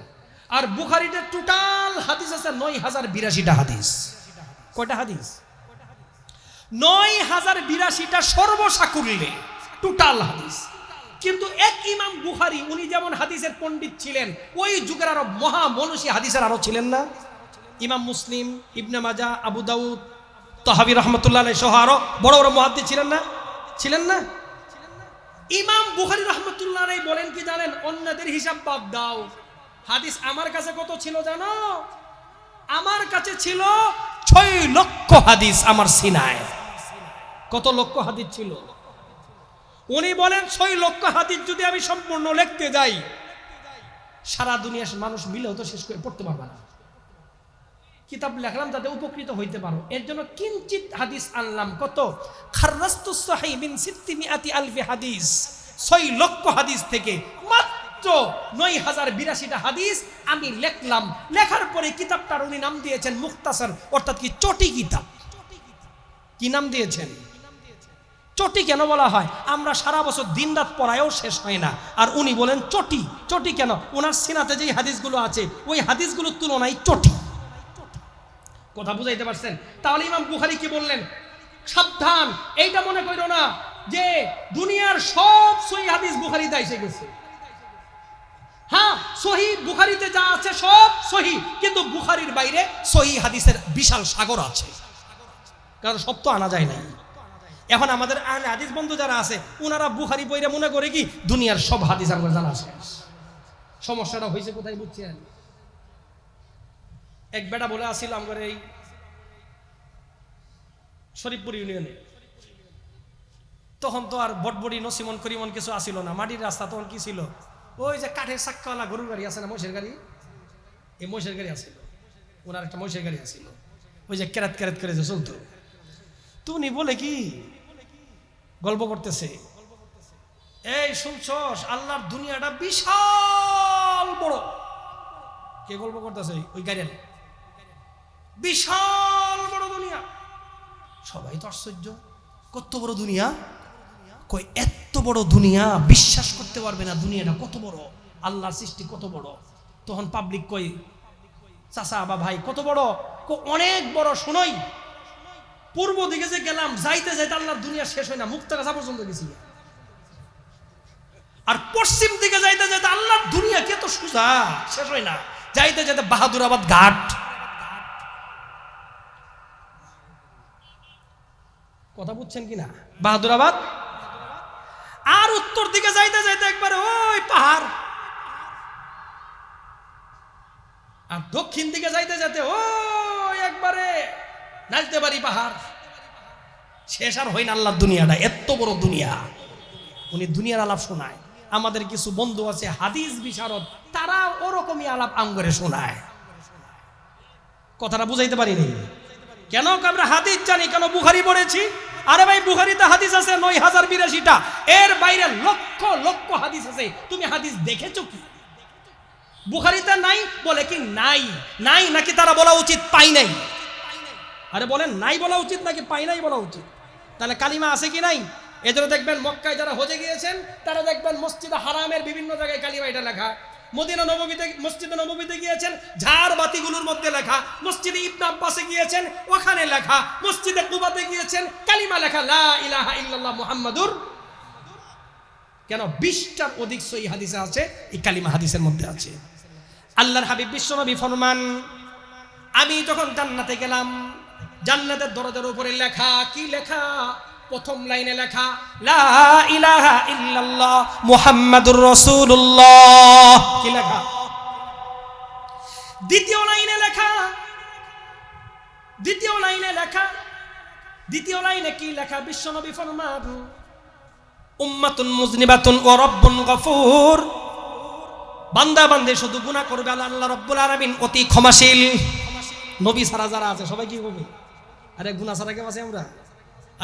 আর বুখারীতে টোটাল হাদিস আছে 9082টা হাদিস। কয়টা হাদিস? 9082টা সর্বসাকুল্যে টোটাল হাদিস। কিন্তু এক ইমাম বুখারী, উনি যেমন হাদিসের পণ্ডিত ছিলেন, ওই যুগের আরো মহা মনীষী হাদিসের আরো ছিলেন না? ইমাম মুসলিম, ইবনে মাজাহ, আবু দাউদ, তাহাবী রাহমাতুল্লাহ আলাইহি সহ আরো বড় বড় মুহাদ্দিস ছিলেন না? ছিলেন না? ইমাম বুখারী রাহমাতুল্লাহ আলাইহি বলেন কি জানেন? অন্যদের হিসাব বাদ দাও, হাদিস আমার কাছে কত ছিল জানো? আমার কাছে ছিল 6 লক্ষ হাদিস আমার সিনায়। কত লক্ষ হাদিস ছিল? উনি বলেন 6 লক্ষ হাদিস যদি আমি সম্পূর্ণ লিখতে যাই, সারা দুনিয়ার মানুষ মিলেও তো শেষ করে পড়তে পারবে না। কিতাব লেখলাম যাতে উপকৃত হইতে পারো, এর জন্য কিঞ্চিত হাদিস আনলাম। কত? খাররাসতুস সহিহ মিন 600 আলফি হাদিস। 6 লক্ষ হাদিস থেকে মাত্র 9082টা হাদিস আমি লিখলাম। লেখার পরে কিতাবটার উনি নাম দিয়েছেন মুখতাসার, অর্থাৎ কি চটি কিতাব। কি নাম দিয়েছেন? চটি কেন বলা হয়? আমরা সারা বছর দিনরাত পড়ায়ও শেষ হয় না, আর উনি বলেন চটি। চটি কেন? ওনার সিনাতে যে হাদিসগুলো আছে ওই হাদিসগুলোর তুলনায় চটি। কথা বুঝাইতে পারছেন? তাহলে ইমাম বুখারী কি বললেন? সাবধান, এইটা মনে করো না যে দুনিয়ার সব সহিহ হাদিস বুখারীতে এসে গেছে। হ্যাঁ, সহিহ বুখারীতে যা আছে সব সহিহ, কিন্তু বুখারীর বাইরে সহিহ হাদিসের বিশাল সাগর আছে, কারণ সব তো আনা যায় না। এখন আমাদের আহলে হাদিস বন্ধু যারা আছে, ওনারা বুখারী পড়ে মনে করে কি দুনিয়ার সব হাদিস আমার জানা শেষ। সমস্যাটা হয়েছে কোথায় বুঝছেন? এক বেটা বলে আসিল আমার এই শরীফপুর ইউনিয়নে, তখন তো আর বটবড়ি নসিমন করিমন কিছু আসিল না, মাটির রাস্তা। তখন কি ছিল? ওই যে কাঠের চাক্কাওয়ালা গরুর গাড়ি আছে না, মহিষের গাড়ি, এই মহিষের গাড়ি আসিল। ওনার একটা মহিষের গাড়ি আসিল, ওই যে ক্যারাত ক্যারাত করে যে চলতো। তো উনি বলে কি গল্প করতেছে, এই শুনছস আল্লাহর দুনিয়াটা বিশাল বড়। কে গল্প করতেছে? ওই গাড়ি। বিশাল বড় দুনিয়া। সবাই তো আশ্চর্য, কত বড় দুনিয়া? কই এত বড় দুনিয়া বিশ্বাস করতে পারবে না, দুনিয়াটা কত বড়, আল্লাহর সৃষ্টি কত বড়। তখন পাবলিক কই, চাচা বা ভাই কত বড়? অনেক বড়। শুনোই, পূর্ব দিকে যে গেলাম, যাইতে যাইতে আল্লাহর দুনিয়া শেষ হয় না, মুক্তাগাছা পর্যন্ত গেছি। আর পশ্চিম দিকে যাইতে যাইতে আল্লাহর দুনিয়া কে তো সোজা, শেষ হয় না, যাইতে যাইতে বাহাদুরাবাদ ঘাট। কথা বুঝছেন কিনা? বাহাদুরাবাদ। আর উত্তর উত্তর দিকে যাইতে যাইতে একবারে ওই পাহাড়, আর দক্ষিণ দিকে যাইতে যাইতে ওই একবারে নাচতে পারি পাহাড়। শেষ আর হয় না আল্লাহর দুনিয়াটা, এত বড় দুনিয়া। উনি দুনিয়ার আলাপ শোনায়। আমাদের কিছু বন্ধু আছে হাদিস বিশারদ, তারা ওরকমই আলাপ আঙ্গরে শোনায়। কথাটা বুঝাইতে পারিনি কেন? আমরা হাদিস জানি, কেন বুখারী পড়েছি। আরে ভাই, বুখারীতে হাদিস আছে ৯০৮২টা, এর বাইরে লক্ষ লক্ষ হাদিস আছে। তুমি হাদিস দেখেছো কি? বুখারীতে নাই বলে কি নাই? নাই নাকি তারা বলা উচিত পাই নাই? আরে বলেন নাই বলা উচিত নাকি পাই নাই বলা উচিত? তাহলে কালিমা আছে কি নাই? এজন্য দেখবেন মক্কায় যারা হজে গিয়েছেন তারা দেখবেন মসজিদে হারামের বিভিন্ন জায়গায় কালিমা এটা লেখা। মদিনা নববীতে, মসজিদে নববীতে গিয়েছেন ঝাড় বাতিগুলোর মধ্যে লেখা। মসজিদে ইবনে আব্বাসে গিয়েছেন ওখানে লেখা। মসজিদে কুবাতে গিয়েছেন কালিমা লেখা, লা ইলাহা ইল্লাল্লাহ মুহাম্মাদুর। কেন? 20টার অধিক সহিহ হাদিসে আছে, এই কালিমা হাদিসের মধ্যে আছে। আল্লাহর হাবিব বিশ্বনবী ফরমান, আমি যখন জান্নাতে গেলাম, জান্নাতের দরজার উপরে লেখা, কি লেখা? প্রথম লাইনে লেখা লা ইলাহা ইল্লাল্লাহ মুহাম্মাদুর রাসূলুল্লাহ। কি লেখা? দ্বিতীয় লাইনে লেখা, দ্বিতীয় লাইনে লেখা, দ্বিতীয় লাইনে কি লেখা? বিশ্বনবী ফরমান, উম্মাতুন মুজনিবাতুন ওয়া রাব্বুন গফুর। বান্দা বান্দে শুধু গুনাহ করবে, আল্লাহ রাব্বুল আলামিন অতি ক্ষমাশীল। নবী ছাড়া যারা আছে সবাই কি করবে? আরে গুনাহ ছাড়া কেউ আছে আমরা?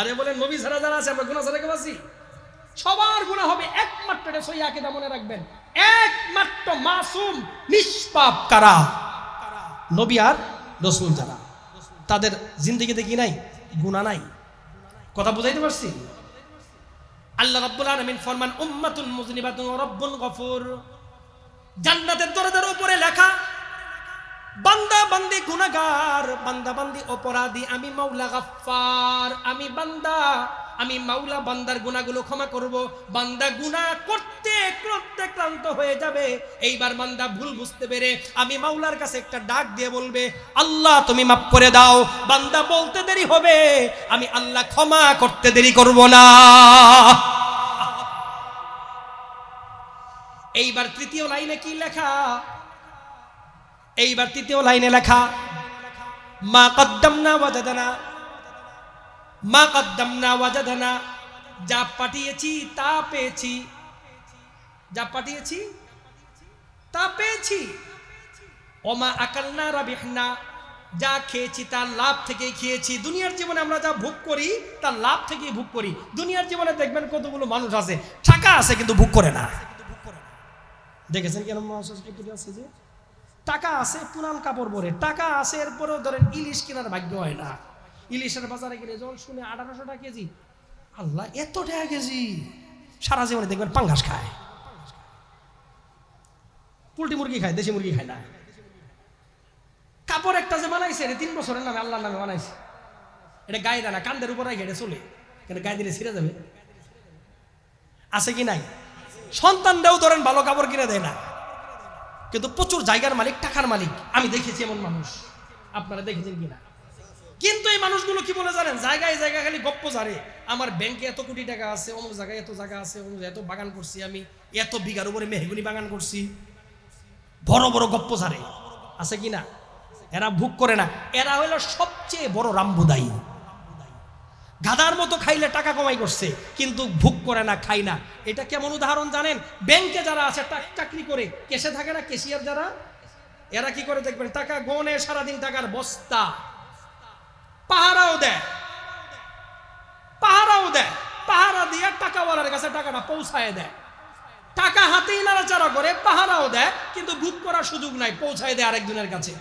আরে বলেন, নবী ছাড়া যারা আছে আমরা গুনাহ ছাড়া কেউ আছি? সবার গুনাহ হবে। একমাত্র এটা সহিহ আকীদা মনে রাখবেন, একমাত্র মাসুম নিষ্পাপ কারা? নবী আর রাসূল যারা, তাদের জিন্দেগিতে কি নাই? গুনাহ নাই। কথা বুঝাইতে পারছি? আল্লাহ রাব্বুল আলামিন ফরমান, উম্মাতুন মুজনিবাতুন ওয়া রাব্বুন গফুর। জান্নাতের দরজার উপরে লেখা, বান্দা বান্দি গুনাহগার, বান্দা বান্দি অপরাধী, আমি মাওলা গাফফার। আমি বান্দা, আমি মাওলা বান্দার গুনাহগুলো ক্ষমা করব। বান্দা গুনাহ করতে করতে ক্লান্ত হয়ে যাবে, এইবার বান্দা ভুল বুঝতে পেরে আমি মাওলার কাছে একটা ডাক দিয়ে বলবে, আল্লাহ তুমি মাফ করে দাও। বান্দা বলতে দেরি হবে, আমি আল্লাহ ক্ষমা করতে দেরি করব না। এইবার তৃতীয় লাইনে কি লেখা? এইবার তৃতীয় লাইনে লেখা, মা কদ্দামনা ওয়াজাদানা, মা কদ্দামনা ওয়াজাদানা। যা পাঠিয়েছি তা পেয়েছি, যা পাঠিয়েছি তা পেয়েছি। ওমা আকালনা রাবিহনা, যা খেয়েছি তার লাভ থেকেই খেয়েছি। দুনিয়ার জীবনে আমরা যা ভোগ করি তার লাভ থেকেই ভোগ করি। দুনিয়ার জীবনে দেখবেন কতগুলো মানুষ আছে, টাকা আছে কিন্তু ভোগ করে না। দেখেছেন কেন? আছে যে টাকা আছে, পুরান কাপড় পরে, টাকা আছে, এরপরেও ধরেন ইলিশ কেনার ভাগ্য হয় না। ইলিশের বাজারে গেলে যখন শুনে 1800 টাকা কেজি, আল্লাহ এত টাকা কেজি, সারা জীবনে দেখবেন পাঙ্গাস খায়, পোল্ট্রি মুরগি খায়, দেশি মুরগি খায় না। কাপড় একটা যে বানাইছে, 3 বছরের নামে, আল্লাহর নামে বানাইছে, এটা গায়ে দেয় না, কান্দের উপরে ঘেটে চলে, কিন্তু গায়ে দিলে ছিঁড়ে যাবে। আছে কি নাই? সন্তানরাও ধরেন ভালো কাপড় কিনে দেয় না, কিন্তু প্রচুর জায়গার মালিক, টাকার মালিক। আমি দেখেছি এমন মানুষ, আপনারা দেখেছেন কিনা? কিন্তু এই মানুষগুলো কি বলে জানেন? জায়গায় জায়গায় খালি গপ্প ঝাড়ে, আমার ব্যাংকে এত কোটি টাকা আছে, অমুক জায়গায় এত জায়গা আছে, অমুক এত বাগান করছি, আমি এত বিঘার উপরে মেহগুনি বাগান করছি, বড় বড় গপ্প ঝাড়ে। আছে কিনা? এরা ভোগ করে না। এরা হলো সবচেয়ে বড় রামবুদাই। গাধার মতো খাইলে টাকা কামাই করছে, কিন্তু ভোগ করে না, খাই না। এটা কেমন উদাহরণ জানেন? ব্যাংকে যারা আছে, চাকরি করে, কেসে থাকে না, কেশিয়ার যারা, এরা কি করে দেখবেন? টাকা গনে সারাদিন, টাকার বস্তা, পাহারাও দেয়, পাহারাও দেয়, পাহারা দিয়ে টাকাওয়ালার কাছে টাকাটা পৌঁছায় দেয়। টাকা হাতেই নাড়াচাড়া করে, পাহারাও দেয়, কিন্তু ভোগ করার সুযোগ নাই, পৌঁছায় দেয় আরেকজনের কাছে।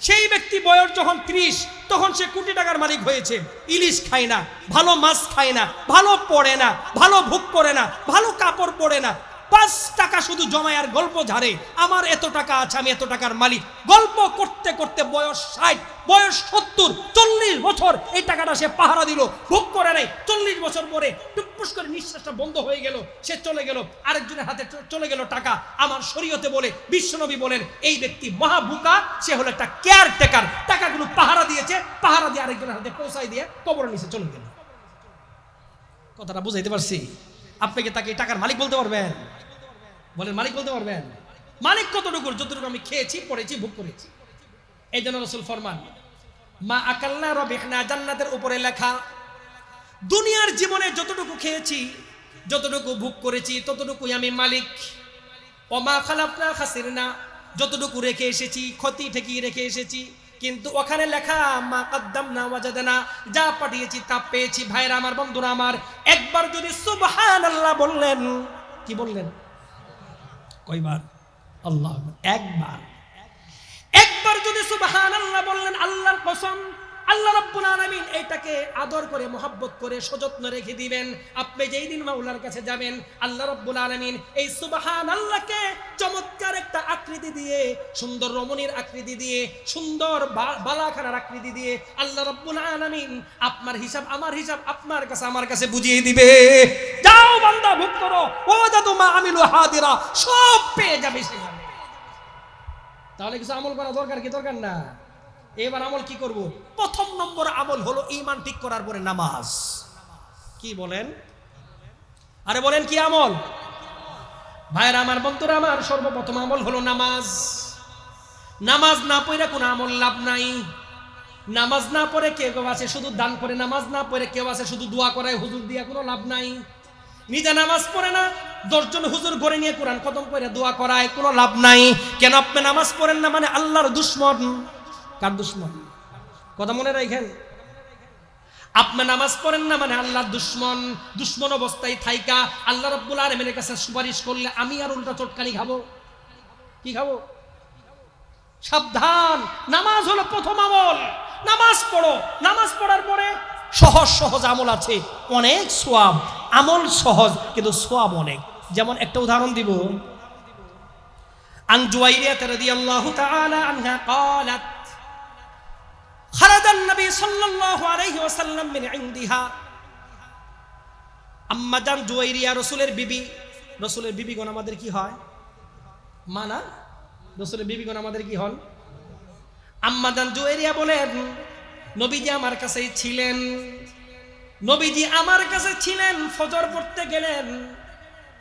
সেই ব্যক্তি বয়স যখন 30, তখন সে কোটি টাকার মালিক হয়েছে। ইলিশ খায় না, ভালো মাছ খায় না, ভালো পড়ে না, ভালো ভোগ করে না, ভালো কাপড় পরে না, 5 টাকা শুধু জমায় আর গল্প ঝাড়ে, আমার এত টাকা আছে, আমি এত টাকার মালিক। গল্প করতে করতে বয়স 60, বয়স 70, 40 বছর এই টাকাটা সে পাহারা দিল, ভোগ করে নাই। 40 বছর পরে টুপটুস করে নিঃশ্বাসটা বন্ধ হয়ে গেল, সে চলে গেল, আরেকজনের হাতে চলে গেল টাকা। আমার শরীয়তে বলে, বিশ্বনবী বলেন, এই ব্যক্তি মহাবুকা, সে হলো একটা কেয়ারটেকার। টাকাগুলো পাহারা দিয়েছে, পাহারা দিয়ে আরেকজনের হাতে পৌঁছাই দিয়ে কবরের নিচে চলে গেল। কথাটা বুঝাইতে পারছি? আপনি কি তাকে টাকার মালিক বলতে পারবেন? বলেন, মালিক বলতে পারবেন? মালিক কতটুকু? যতটুকু আমি খেয়েছি, পড়েছি, ভোগ করেছি। এই জন্য রাসূল ফরমান, মা আকালনা রাবিহনা, জান্নাতের উপরে লেখা দুনিয়ার জীবনে যতটুকু খেয়েছি, যতটুকু ভোগ করেছি, ততটুকুই আমি মালিক। ওমা খালাফনা খাসিরনা, যতটুকু রেখে এসেছি, ক্ষতি ঠেকিয়ে রেখে এসেছি। কিন্তু ওখানে লেখা মা কদ্দামনা ওয়াজাদনা, যা পাঠিয়েছি তা পেয়েছি। ভাইরা আমার, বন্ধুরা আমার, একবার যদি সুবহানাল্লাহ বললেন, কি বললেন? কয়বার? আল্লাহ, একবার। একবার যদি সুবহানাল্লাহ বললেন, আল্লাহর কসম, আল্লাহ রাব্বুল আলামিন এটাকে আদর করে, মোহাব্বত করে, সযত্ন রেখে দিবেন। আপনি যেই দিন মাওলার কাছে যাবেন, আল্লাহ রাব্বুল আলামিন এই সুবহানাল্লাহকে চমৎকার একটা আকৃতি দিয়ে, সুন্দর রমণীর আকৃতি দিয়ে, সুন্দর বালাখানার আকৃতি দিয়ে আল্লাহ রাব্বুল আলামিন আপনার হিসাব, আমার হিসাব আপনার কাছে, আমার কাছে বুঝিয়ে দিবে। যাও বান্দা, ভোগ করো, ওয়াজাদু মা আমিলু হাদিরা, সব পেয়ে যাবে সেখানে। তাহলে কিছু আমল করা দরকার কি দরকার না? এবার আমল কি করব? প্রথম নম্বর আমল হলো ঈমান ঠিক করার পরে নামাজ। কি বলেন? আরে বলেন, কি আমল? ভাইরা আমার, বন্ধুরা আমার, সর্বপ্রথম আমল হলো নামাজ। নামাজ না পড়ে কোনো আমল লাভ নাই। নামাজ না পড়ে কেউ আছে শুধু দান করে, নামাজ না পড়ে কেউ আছে শুধু দোয়া করায়, হুজুর দিয়া কোনো লাভ নাই। নিজে নামাজ পড়ে না, 10 জন হুজুর ঘরে নিয়ে কোরআন খতম করে দোয়া করায়, কোনো লাভ নাই। কেন? আপনি নামাজ পড়েন না মানে আল্লাহর দুশমন। কার দুশমন? কথা মনে রাখেন। আপনি নামাজ পড়েন না মানে আল্লাহর দুশমন। দুশমন অবস্থায় থাইকা আল্লাহ রাব্বুল আলামিনের কাছে সুপারিশ করলে আমি আর উল্টা চটকানি খাবো। কি খাবো? সাবধান। নামাজ হলো প্রথম আমল। নামাজ পড়ো। নামাজ পড়ার পরে সহজ সহজ আমল আছে, অনেক সওয়াব। আমল সহজ কিন্তু সওয়াব অনেক। যেমন একটা উদাহরণ দিব। আন জুয়াইরিয়া রাদিয়াল্লাহু তাআলা আনহা قالت خرج النبي صلى الله عليه وسلم من عندها। আম্মা জান জুয়াইরিয়া রাসূলের বিবি। রাসূলের বিবিগণ আমাদের কি হয়? মা না? রাসূলের বিবিগণ আমাদের কি হন? আম্মা জান জুয়াইরিয়া বলেন, নবীজি আমার কাছেই ছিলেন। নবীজি আমার কাছে ছিলেন, ফজর পড়তে গেলেন।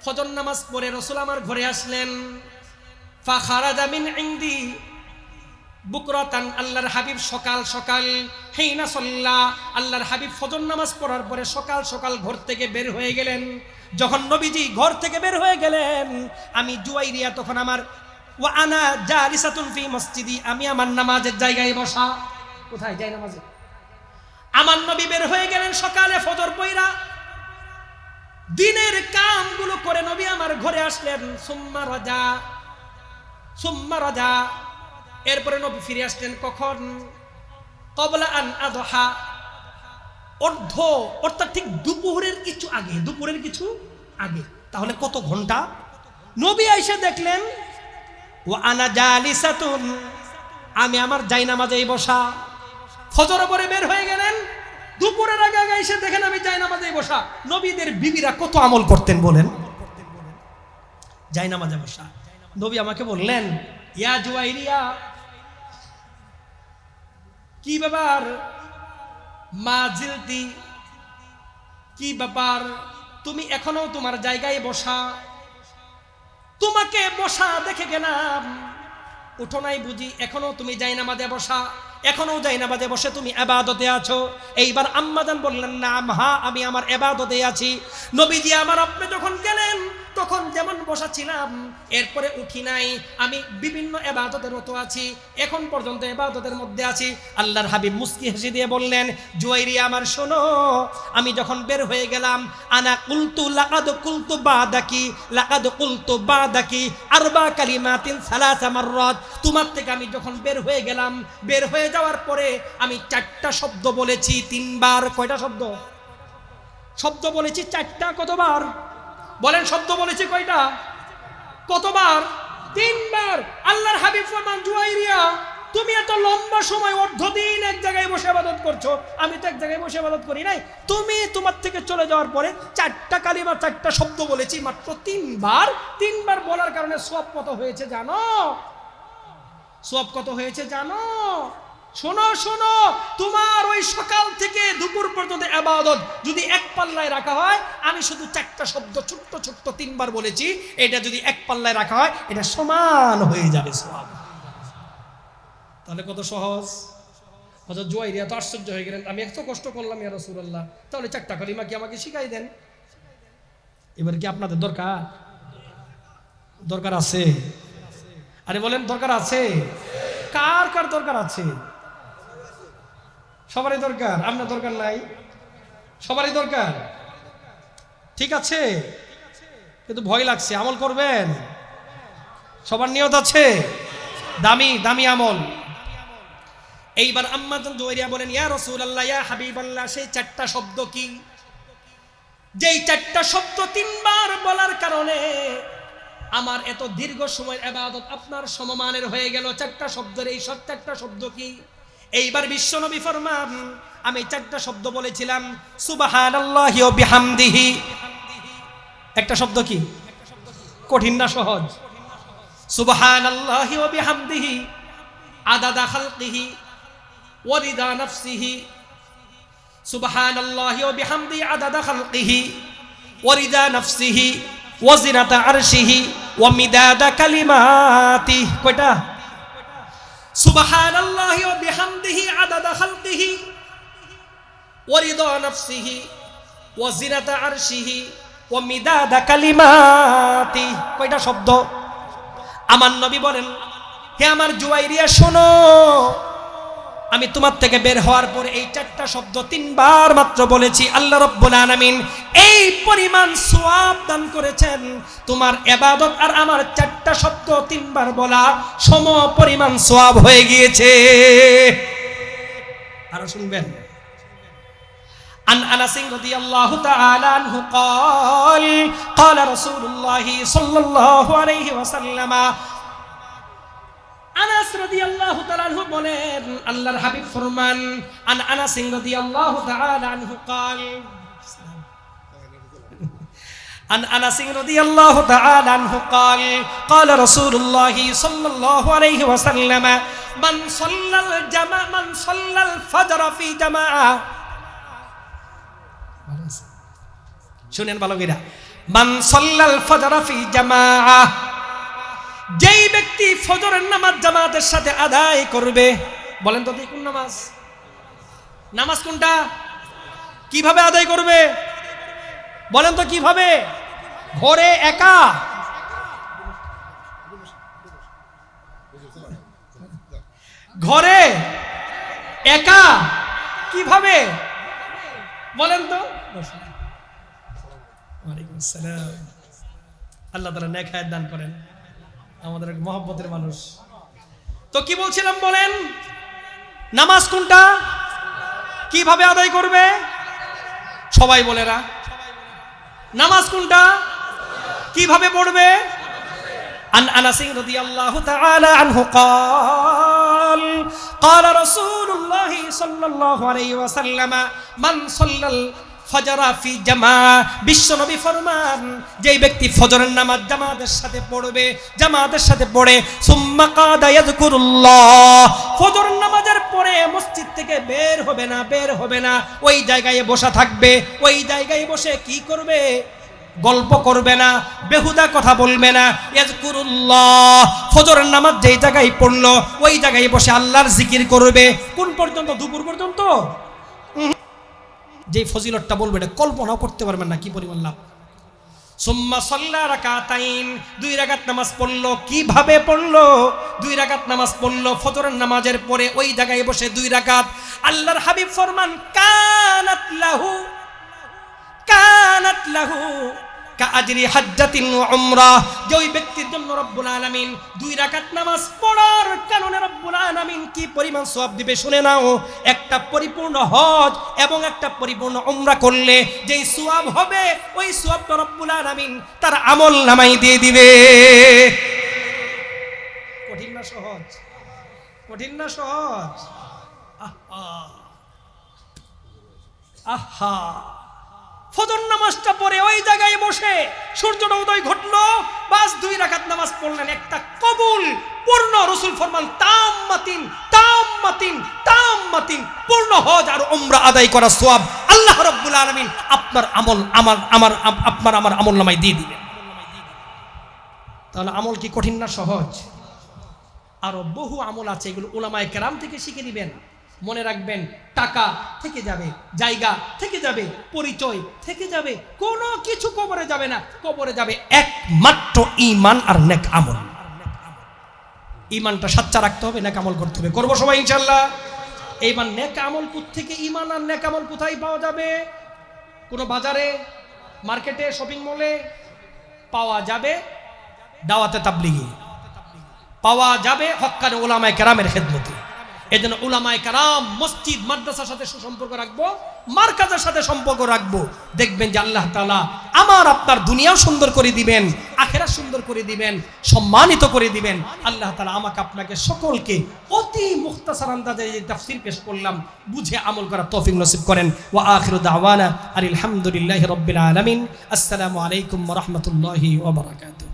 ফজর নামাজ পড়ে রাসূল আমার ঘরে আসলেন। ফাখারাজা মিন ইনদি বুকরাতান, আল্লাহর হাবিব সকাল সকাল, হিনা সাল্লা, আল্লাহর হাবিব ফজর নামাজ পড়ার পরে সকাল সকাল ঘর থেকে বের হয়ে গেলেন। যখন নবীজি ঘর থেকে বের হয়ে গেলেন, আমি জুয়াইরিয়া তখন আমার ওয়া আনা জালিসাতুন ফি মসজিদি, আমি আমার নামাজের জায়গায় বসা। কোথায়? যাই নামাজে। আমার নবী বের হয়ে গেলেন সকালে ফজর পইরা, দিনের কামগুলো করে নবী আমার ঘরে আসলেন। সুম্মা রাজা, এরপরে নবী ফিরে আসলেন কখন? ক্বাবলা আন আযহা, অর্থাৎ ঠিক দুপুরের কিছু আগে। দুপুরের কিছু আগে। তাহলে কত ঘন্টা? নবী আইসা দেখলেন ওয়া আনা জালিসাতুন, আমি আমার জায়নামাজেই বসা। ফজরের পরে বের হয়ে গেলেন, দুপুরের আগে আগে এসে দেখেন আমি জায়নামাজেই বসা। নবীদের বিবিরা কত আমল করতেন বলেন? জায়নামাজে বসা। নবী আমাকে বললেন, ইয়া জুয়াইরিয়া, কি ব্যাপার? মা জিলতি, কি ব্যাপার? তুমি এখনো তোমার জায়গায় বসা? তোমাকে বসা দেখে গেলাম, উঠো নাই বুঝি? এখনো তুমি জায়নামাজে বসা, এখনো জায়নামাজে বসে তুমি ইবাদতে আছো। এইবার আম্মাজান বললেন, না হ্যাঁ, আমি আমার ইবাদতে আছি। নবীজি আমার, আপনি যখন গেলেন তখন যেমন বসা ছিলাম, এরপরে উঠি নাই, আমি বিভিন্ন ইবাদতের রত আছি, এখন পর্যন্ত ইবাদতের মধ্যে আছি। আল্লাহর হাবিব মুস্কি হেসে দিয়ে বললেন, জুয়াইরিয়া আমার শোনো, আমি যখন বের হয়ে গেলাম, আনা কুলতু লাকাদ কুলতু বাদাকি, লাকাদ কুলতু বাদাকি আরবা কালিমাতিন সালাসা মাররাত, তোমার থেকে আমি যখন বের হয়ে গেলাম, বের হয়ে যাওয়ার পরে আমি 4টা শব্দ বলেছি 3 বার। কয়টা শব্দ? শব্দ বলেছি 4টা। কতবার বলেন? শব্দ বলেছি কয়টা? কতবার? 3 বার। আল্লাহর হাবিব ফরমান, জুয়াইরিয়া তুমি এত লম্বা সময় অর্ধদিন এক জায়গায় বসে ইবাদত করছো, আমি তো এক জায়গায় বসে ইবাদত করি নাই। তুমি তোমার থেকে চলে যাওয়ার পরে 4টা কালিমা, 4টা শব্দ বলেছি মাত্র 3 বার। 3 বার বলার কারণে সওয়াব কত হয়েছে জানো? সওয়াব কত হয়েছে জানো? শোনো শোনো, তোমার ওই সকাল থেকে দুপুর পর্যন্ত ইবাদত যদি এক পাল্লায় রাখা হয়, আমি শুধু 4টা শব্দ ছোট্ট ছোট্ট 3বার বলেছি, এটা যদি এক পাল্লায় রাখা হয় এটা সমান হয়ে যাবে সওয়াব। তাহলে কত সহজ। হযরত জুয়াইরিয়া তো আশ্চর্য হয়ে গেলেন, আমি এত কষ্ট করলাম ইয়া রাসূলুল্লাহ, তাহলে 4টা কালিমা কি আমাকে শিখাই দেন। এবার কি আপনাদের দরকার? দরকার আছে? আরে বলেন দরকার আছে? কার কার দরকার আছে? সবারই দরকার। আপনার দরকার নাই? সবারই দরকার। ঠিক আছে, কিন্তু ভয় লাগছে। আমল করবেন? সবার নিয়ত আছে? দামি দামি আমল। এইবার আম্মা জান জুয়াইরিয়া বলেন, ইয়া রাসূলুল্লাহ, ইয়া হাবিবাল্লাহ, সেই 4টা শব্দ কি? যেই 4টা শব্দ 3বার বলার কারণে আমার এত দীর্ঘ সময় ইবাদত আপনার সমমানের হয়ে গেল। 4টা শব্দের এই 4টা শব্দ কি? এইবার বিশ্বনবী ফরমান, আমি 4টা শব্দ বলেছিলাম, সুবহানাল্লাহি ওয়া বিহামদিহি। একটা শব্দ কি? কঠিন না সহজ? সুবহানাল্লাহি ওয়া বিহামদিহি আদাদা খালকিহি ওয়া রিদা নাফসিহি। সুবহানাল্লাহি ওয়া বিহামদিহি আদাদা খালকিহি ওয়া রিদা নাফসিহি ওয়া জিনাতা আরশিহি ওয়া মিদাদা কালিমাতিহি। কয়টা? সুবহানাল্লাহি ওয়া বিহামদিহি আদাদা খালকিহি ওয়া রিদা নাফসিহি ওয়া জিনাতা আরশিহি ওয়া মিদাদা কালিমাতিহি। কয়টা শব্দ? আমার নবী বলেন, হে আমার জুয়াইরিয়া শোনো, আমি তোমার থেকে বের হওয়ার পরে এই 4টা শব্দ 3বার মাত্র বলেছি। আল্লাহ রাব্বুল আলামিন এই পরিমাণ সওয়াব দান করেছেন। তোমার ইবাদত আর আমার 4টা শব্দ 3বার বলা সম পরিমাণ সওয়াব হয়ে গিয়েছে। আরো শুনবেন। عن أنس رضي الله تعالى عنه قال قال رسول الله صلى الله عليه وسلم। আনাস রাদিয়াল্লাহু তাআলা আনহু বলেন, আল্লাহর হাবিব ফরমান, আন আনাস রাদিয়াল্লাহু তাআলা আনহু قال عن أنس رضي الله تعالى عنه قال قال رسول الله صلى الله عليه وسلم من صلى الفجر في جماعة। শুনেন ভালো করে, মান সাল্লাল ফজর ফি জামাআ, যেই ব্যক্তি ফজরের নামাজ জামাতের সাথে আদায় করবে। বলেন তো কোন নামাজ? নামাজ কোনটা? কিভাবে আদায় করবে? বলেন তো কিভাবে? ঘরে একা? ঘরে একা কিভাবে বলেন তো? ওয়ালাইকুম আসসালাম। আল্লাহ তাআলা নেক হায়াত দান করেন, আমাদের মহব্বতের মানুষ। তো কি বলছিলাম বলেন? নামাজ কোনটা? কিভাবে আদায় করবে? সবাই বলেরা। নামাজ কোনটা? কিভাবে পড়বে? عن أنس رضي الله تعالى عنه قال قال رسول الله صلى الله عليه وسلم من صلى الفجر في جماعة। বিশ্বনবী ফরমান, যেই ব্যক্তি ফজরের নামাজ জামাতের সাথে পড়বে, জামাতের সাথে পড়ে, সুম্মা কাদা ইয়াযকুরুল্লাহ, ফজরের নামাজের পরে মসজিদ থেকে বের হবে না, ওই জায়গায় বসা থাকবে। ওই জায়গায় বসে কি করবে? গল্প করবে না, বেহুদা কথা বলবে না। ইয়াযকুরুল্লাহ, ফজরের নামাজ যেই জায়গায় পড়লো ওই জায়গায় বসে আল্লাহর জিকির করবে। কোন পর্যন্ত? দুপুর পর্যন্ত। যে ফজিলতটা বলবে এটা কল্পনাও করতে পারবেন না কি পরিমাণ লাভ। সুম্মা সাল্লা রাকাতাইন, 2 রাকাত নামাজ পড়লো। কিভাবে পড়লো? 2 রাকাত নামাজ পড়লো ফজরের নামাজের পরে ওই জায়গায় বসে 2 রাকাত। আল্লাহর হাবিব ফরমান, কানাত লাহু কাআজরি হাজ্জাতিন ওয়া উমরাহ। যে ওই ব্যক্তির জন্য রব্বুল আলামিন 2 রাকাত নামাজ পড়ার কারণে রব্বুল আলামিন কি পরিমাণ সওয়াব দিবে শুনে নাও। একটা পরিপূর্ণ হজ এবং একটা পরিপূর্ণ উমরা করলে যেই সওয়াব হবে, ওই সওয়াবটা রব্বুল আলামিন তার আমল নামায় দিয়ে দিবে। কঠিন না সহজ? কঠিন না সহজ? আহা আহা। ফজর নামাজটা পড়ে ওই জায়গায় বসে সূর্যটা উদয় ঘটলো, বাস 2 রাকাত নামাজ পড়লেন, একটা কবুল পূর্ণ। রাসূল ফরমান, তাম্মাতিন তাম্মাতিন পূর্ণ হজ আর উমরা আদায় করা সওয়াব আল্লাহ রাব্বুল আলামিন আপনার আমল আমার আমলনামায় দিয়ে দিবেন। তাহলে আমল কি কঠিন না সহজ? আরো বহু আমল আছে, এগুলো উলামায়ে কেরাম থেকে শিখে দিবেন। মনে রাখবেন, টাকা থেকে যাবে, জায়গা থেকে যাবে, পরিচয় থেকে যাবে, কোনো কিছু কবরে যাবে না। কবরে যাবে একমাত্র ঈমান আর নেক আমল। ঈমানটা সাচ্চা রাখতে হবে, নেক আমল করতে হবে। করবো সবাই ইনশাআল্লাহ। এইবার নেক আমল থেকে ঈমান আর নেক আমল কোথায় পাওয়া যাবে? কোনো বাজারে, মার্কেটে, শপিং মলে পাওয়া যাবে, দাওয়াতে তাবলীগে পাওয়া যাবে, হক্কানে উলামায়ে কেরামের খেদমতে। এজন্য উলামায়ে কেরাম, মসজিদ, মাদ্রাসার সাথে সুসম্পর্ক রাখবো, মারকাজের সাথে সম্পর্ক রাখবো। দেখবেন যে আল্লাহ তাআলা আমার আপনার দুনিয়াও সুন্দর করে দিবেন, আখিরাত সুন্দর করে দিবেন, সম্মানিত করে দিবেন। আল্লাহ তাআলা আমাকে আপনাকে সকলকে অতি মুখতাসার আন্দাজে যে তাফসীর পেশ করলাম বুঝে আমল করার তৌফিক নসিব করেন। ওয়া আখিরু দাওয়ানা আলহামদুলিল্লাহি রাব্বিল আলামিন। আসসালামু আলাইকুম ওয়া রাহমাতুল্লাহি ওয়া বারাকাতুহু।